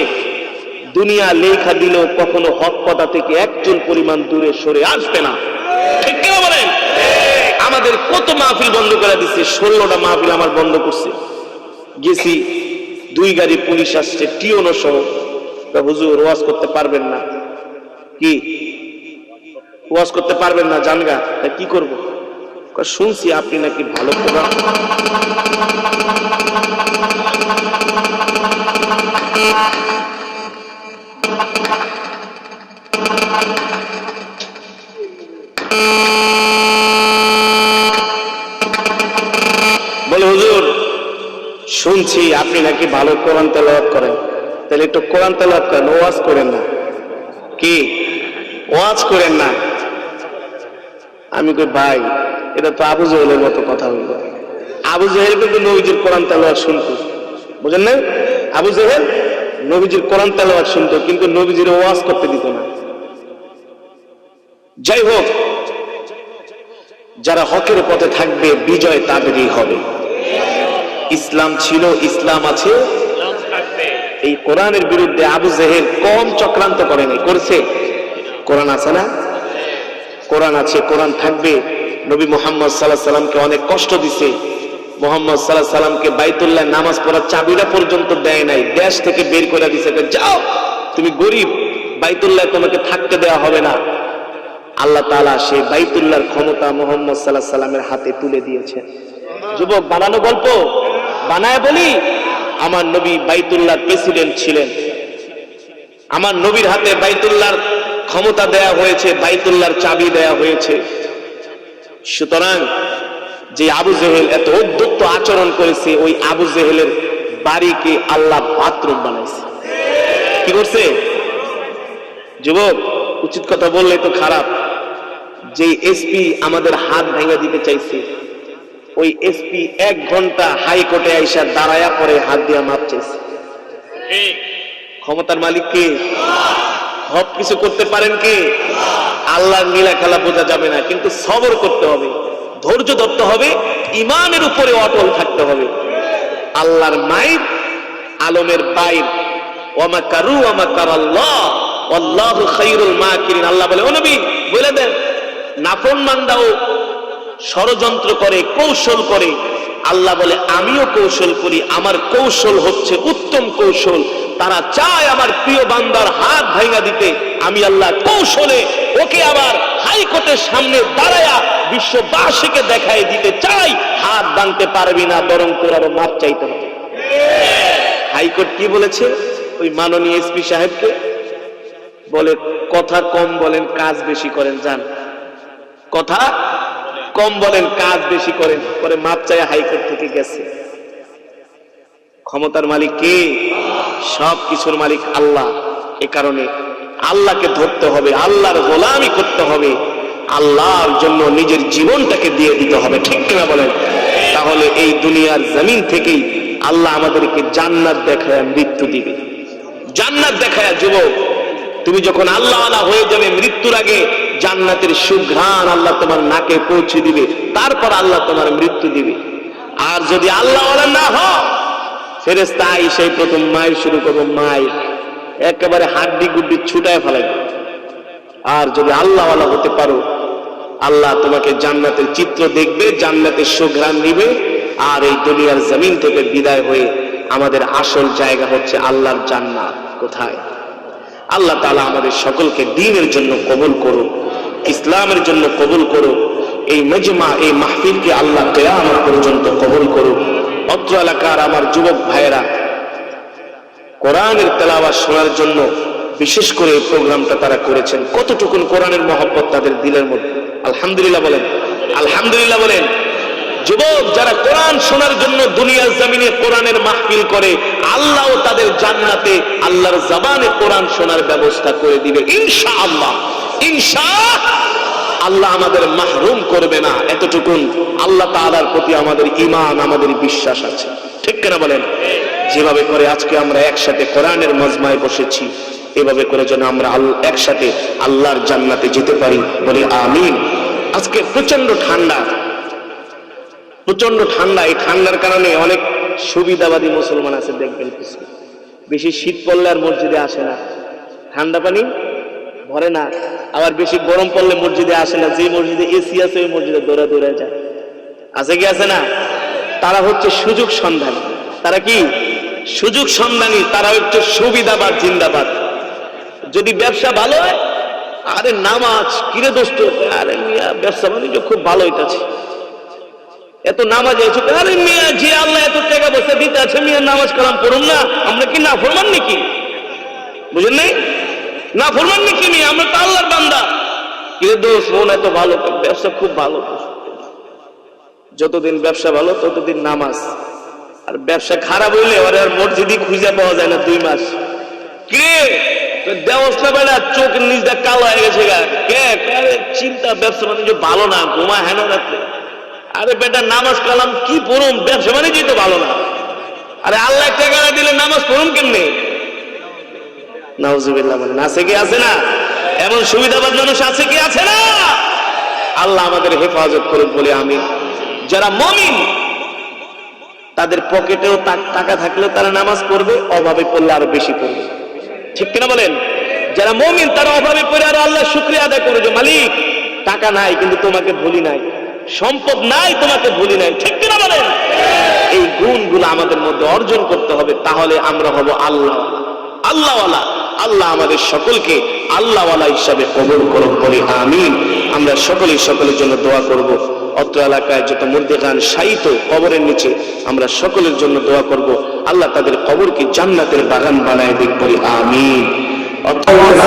দুনিয়া লেখা দিলেও কখনো হক পথা থেকে এক চুল পরিমাণ দূরে সরে আসবে না। ঠিক কিনা বলেন? আমাদের কত মাহফিল বন্ধ করে দিচ্ছে, 16টা মাহফিল আমার বন্ধ করছে। গেছি, 2 গাড়ি পুলিশ আসছে, টিওনো সহ। হুজুর ওয়াজ করতে পারবেন না? কি ওয়াজ করতে পারবেন না? জানগা কি করব? শুনছি আপনি নাকি ভালো প্রোগ্রাম। বলে হুজুর শুনছি আপনি নাকি ভালো কোরআন তেলাওয়াত করেন, তাহলে একটু কোরআন তেলাওয়াত করেন, ওয়াজ করেন না। কি ওয়াজ করেন না? আমি কই ভাই এটা তো আবু জেহেলের মতো কথা হইল। আবু জেহেল কিন্তু নবীজির কোরআন তেলাওয়াত শুনতো, বুঝেন না? আবু জেহেল নবীজির কোরআন তেলাওয়াত শুনতো, কিন্তু নবীজির ওয়াজ করতে দিত না। যাই হোক, যারা হকের পথে থাকবে বিজয় তাদেরই হবে। ইসলাম ছিল, ইসলাম আছে, এই কোরআনের বিরুদ্ধে আবু জেহেল কম চক্রান্ত করে নাই, করেছে? কোরআন আছে না? কোরআন আছে, কোরআন থাকবে। নবী মুহাম্মদ সাল্লাল্লাহু আলাইহি সাল্লামকে অনেক কষ্ট দিছে। মুহাম্মদ সাল্লাল্লাহু আলাইহি সাল্লামকে বাইতুল্লাহ নামাজ পড়ার চাবিটা পর্যন্ত দেয় নাই, দেশ থেকে বের করে দিছে, যাও তুমি গরিব, বাইতুল্লাহ তোমাকে থাকতে দেওয়া হবে না। আল্লাহ তাআলা সেই বাইতুল্লাহর ক্ষমতা মুহাম্মদ সাল্লাল্লাহু আলাইহি সাল্লামের হাতে তুলে দিয়েছেন। যুবক বানানো গল্প বানায় বলি, আমার নবী বাইতুল্লাহর প্রেসিডেন্ট ছিলেন, আমার নবীর হাতে বাইতুল্লাহর ক্ষমতা দেয়া হয়েছে, বাইতুল্লাহর চাবি দেয়া হয়েছে। সুতরাং যে আবু জেহেল এত উদ্ধত আচরণ করেছে, ওই আবু জেহেলের বাড়িকে আল্লাহ বাথরুম বানাইছে। কি করছে? যুবক উচিত কথা বললে তো খারাপ। যে এসপি আমাদের হাত ভেঙে দিতে চাইছে, ওই এসপি 1 ঘন্টা হাইকোর্টে আইসা দাঁড়ায়া পরে হাত দিয়া মাপ চাইছে। ক্ষমতার মালিক কে? সব কিছু করতে পারেন কি আল্লাহর নীলা খেলা বোঝা যাবে না, কিন্তু সবর করতে হবে, ধৈর্য ধরতে হবে, ইমানের উপরে অটল থাকতে হবে। আল্লাহর মাইর আলমের বাইর, ওয়া কারু ওয়া কারাল্লাহ আল্লাহু খায়রুল মাকিরিন। আল্লাহ বলে, ও নবী বলে দেন, নাফরমানরাও ষড়যন্ত্র করে, কৌশল করে। আল্লাহ বলে, আমিও কৌশল করি, আমার কৌশল হচ্ছে উত্তম কৌশল। তারা চায় আমার প্রিয় বান্দার হাত ভাঙা দিতে, আমি আল্লাহ কৌশলে ওকে আবার হাইকোর্টের সামনে দাঁড়ায়া বিশ্ববাসীকে দেখাই দিতে চাই, হাত ভাঙতে পারবি না, বরং তোর আরো মাপ চাইতে হবে। হাইকোর্ট কি বলেছে ওই মাননীয় এসপি সাহেবকে? বলে, কথা কম বলেন, কাজ বেশি করেন, যান। কথা কম বলেন, কাজ বেশি করেন। পরে মাপ চাই হাইকোর্ট থেকে গেছে। ক্ষমতার মালিক কে? সব কিছুর মালিক আল্লাহ। এ কারণে আল্লাহকে ধরতে হবে, আল্লাহর গোলামি করতে হবে, আল্লাহর জন্য নিজের জীবনটাকে দিয়ে দিতে হবে, ঠিক কিনা বলেন? তাহলে এই দুনিয়ার জমিন থেকেই আল্লাহ আমাদেরকে জান্নাত দেখায় মৃত্যু দিবে। জান্নাত দেখায়, যুবক তুমি যখন আল্লাহওয়ালা হয়ে যাবে, মৃত্যুর আগে জান্নাতের সুঘ্রাণ আল্লাহ তোমার নাকে পৌঁছে দিবে, তারপর আল্লাহ তোমার মৃত্যু দিবে। আর যদি আল্লাহওয়ালা না হও, ফেরেশতা এসে প্রথম মায়ের শুরু করবো, মায়ের একেবারে হাড্ডি গুড্ডি ছুটায় ফেলাবে। আর যদি আল্লাহওয়ালা হতে পারো, আল্লাহ তোমাকে জান্নাতের চিত্র দেখবে, জান্নাতের সুঘ্রাণ নিবে। আর এই দুনিয়ার জমিন থেকে বিদায় হয়ে আমাদের আসল জায়গা হচ্ছে আল্লাহর জান্নাত। কোথায়? আল্লাহ তাআলা আমাদের সকলকে দ্বীনের জন্য কবুল করো, ইসলামের জন্য কবুল করো। এই মজমা, এই মাহফিলকে আল্লাহ কিয়ামত পর্যন্ত কবুল করো। অত্র এলাকার আমার যুবক ভাইয়েরা কোরআনের তেলাওয়াত শোনার জন্য বিশেষ করে এই প্রোগ্রামটা তারা করেছেন। কতটুকুন কোরআনের মহব্বত তাদের দিলের মধ্যে! আলহামদুলিল্লাহ বলেন, আলহামদুলিল্লাহ বলেন। যুবক যারা কোরআন শোনার জন্য দুনিয়ার জমিনে কোরআনের মাহফিল করে, আল্লাহ তাদের জান্নাতে আল্লাহর জবানে কোরআন শোনার ব্যবস্থা করে দিবে ইনশাআল্লাহ। ইনশাআল্লাহ আমাদের মাহরুম করবে না, এতটুকুন আল্লাহ তাআলার প্রতি আমাদের ঈমান, আমাদের বিশ্বাস আছে, ঠিক কিনা বলেন? যেভাবে করে আজকে আমরা একসাথে কোরআনের মজমায় বসেছি, এভাবে করে যেন আমরা একসাথে আল্লাহর জান্নাতে যেতে পারি, বলি আমিন। আজকে প্রচন্ড ঠান্ডা, প্রচন্ড ঠান্ডা। এই ঠান্ডার কারণে অনেক সুবিধাবাদী মুসলমান আছে, দেখবেন বেশি শীত পড়লে আর মসজিদে আসে না, ঠান্ডা পানি ভরে না। আবার বেশি গরম পড়লে মসজিদে আসে না, যে মসজিদে এসি আছে ওই মসজিদে দৌড়ে দৌড়ে যায়। আছে কি আছে না? তারা হচ্ছে সুযোগ সন্ধানী। তারা কি সুযোগ সন্ধানী? তারা হচ্ছে সুবিধাবাদ, জিন্দাবাদ। যদি ব্যবসা ভালো হয়, আরে নামাজ কিরে দোস্ত, আরে মিয়া ব্যবসা বাণিজ্য খুব ভালো হইতাছে, এত নামাজ আছে, আরে মিয়া যে আল্লাহ এত টাকা পয়সা দিতে আছে, মিয়া নামাজ কালাম পড়ুন না। আমরা কি না ফরমান নাকি? বুঝেন নাই? না ফরমান নাকি? মিয়া আমরা তো আল্লাহর বান্দা। কিরে দোস্ত, মন এত ভালো, ব্যবসা খুব ভালো। যতদিন ব্যবসা ভালো ততদিন নামাজ। আর ব্যবসা খারাপ হইলে ওরা আর মসজিদই খুঁজে পাওয়া যায় না 2 মাস। কিরে দেওয়া বেড়া চোখের নিচটা কালো হয়ে গেছে, চিন্তা ব্যবসা বাণিজ্য ভালো না, ঘুমা হেন রাত্রে। আরে বেটা নামাজ কালাম কি পড়ুম, ব্যবসা বাণিজ্যই তো ভালো না। আরে আল্লাহ টাকা দিলে নামাজ পড়ুম কেমনে? নাউজুবিল্লাহ বলেন। আছে কি আছে না? এমন সুবিধাবাদ মানুষ আছে কি আছে না? আল্লাহ আমাদের হেফাজত করুন বলে আমি। যারা মুমিন তাদের পকেটেও টাকা থাকলেও তারা নামাজ পড়বে, অভাবে পড়লে আরো বেশি পড়বে, ঠিক কিনা বলেন? যারা মুমিন তারা অভাবে পড়ে আরো আল্লাহর শুকরিয়া আদায় করে যে মালিক টাকা নাই কিন্তু তোমাকে ভুলি নাই, সম্পদ নাই তোমাকে ভুলি নাই, ঠিক কিনা বলেন? এই গুণগুলো আমাদের মধ্যে অর্জন করতে হবে, তাহলে আমরা হব আল্লাহওয়ালা। আল্লাহ আমাদের সকলকে আল্লাহওয়ালা হিসাবে কবুল করুন বলে আমিন। আমরা সকলেই সকলের জন্য দোয়া করব। অত্র এলাকায় যত মুর্দেগান শায়িত কবরের নিচে আমরা সকলের জন্য দোয়া করব, আল্লাহ তাদের কবরকে জান্নাতের বাগান বানায় দিক বলে আমিন। আল্লাহ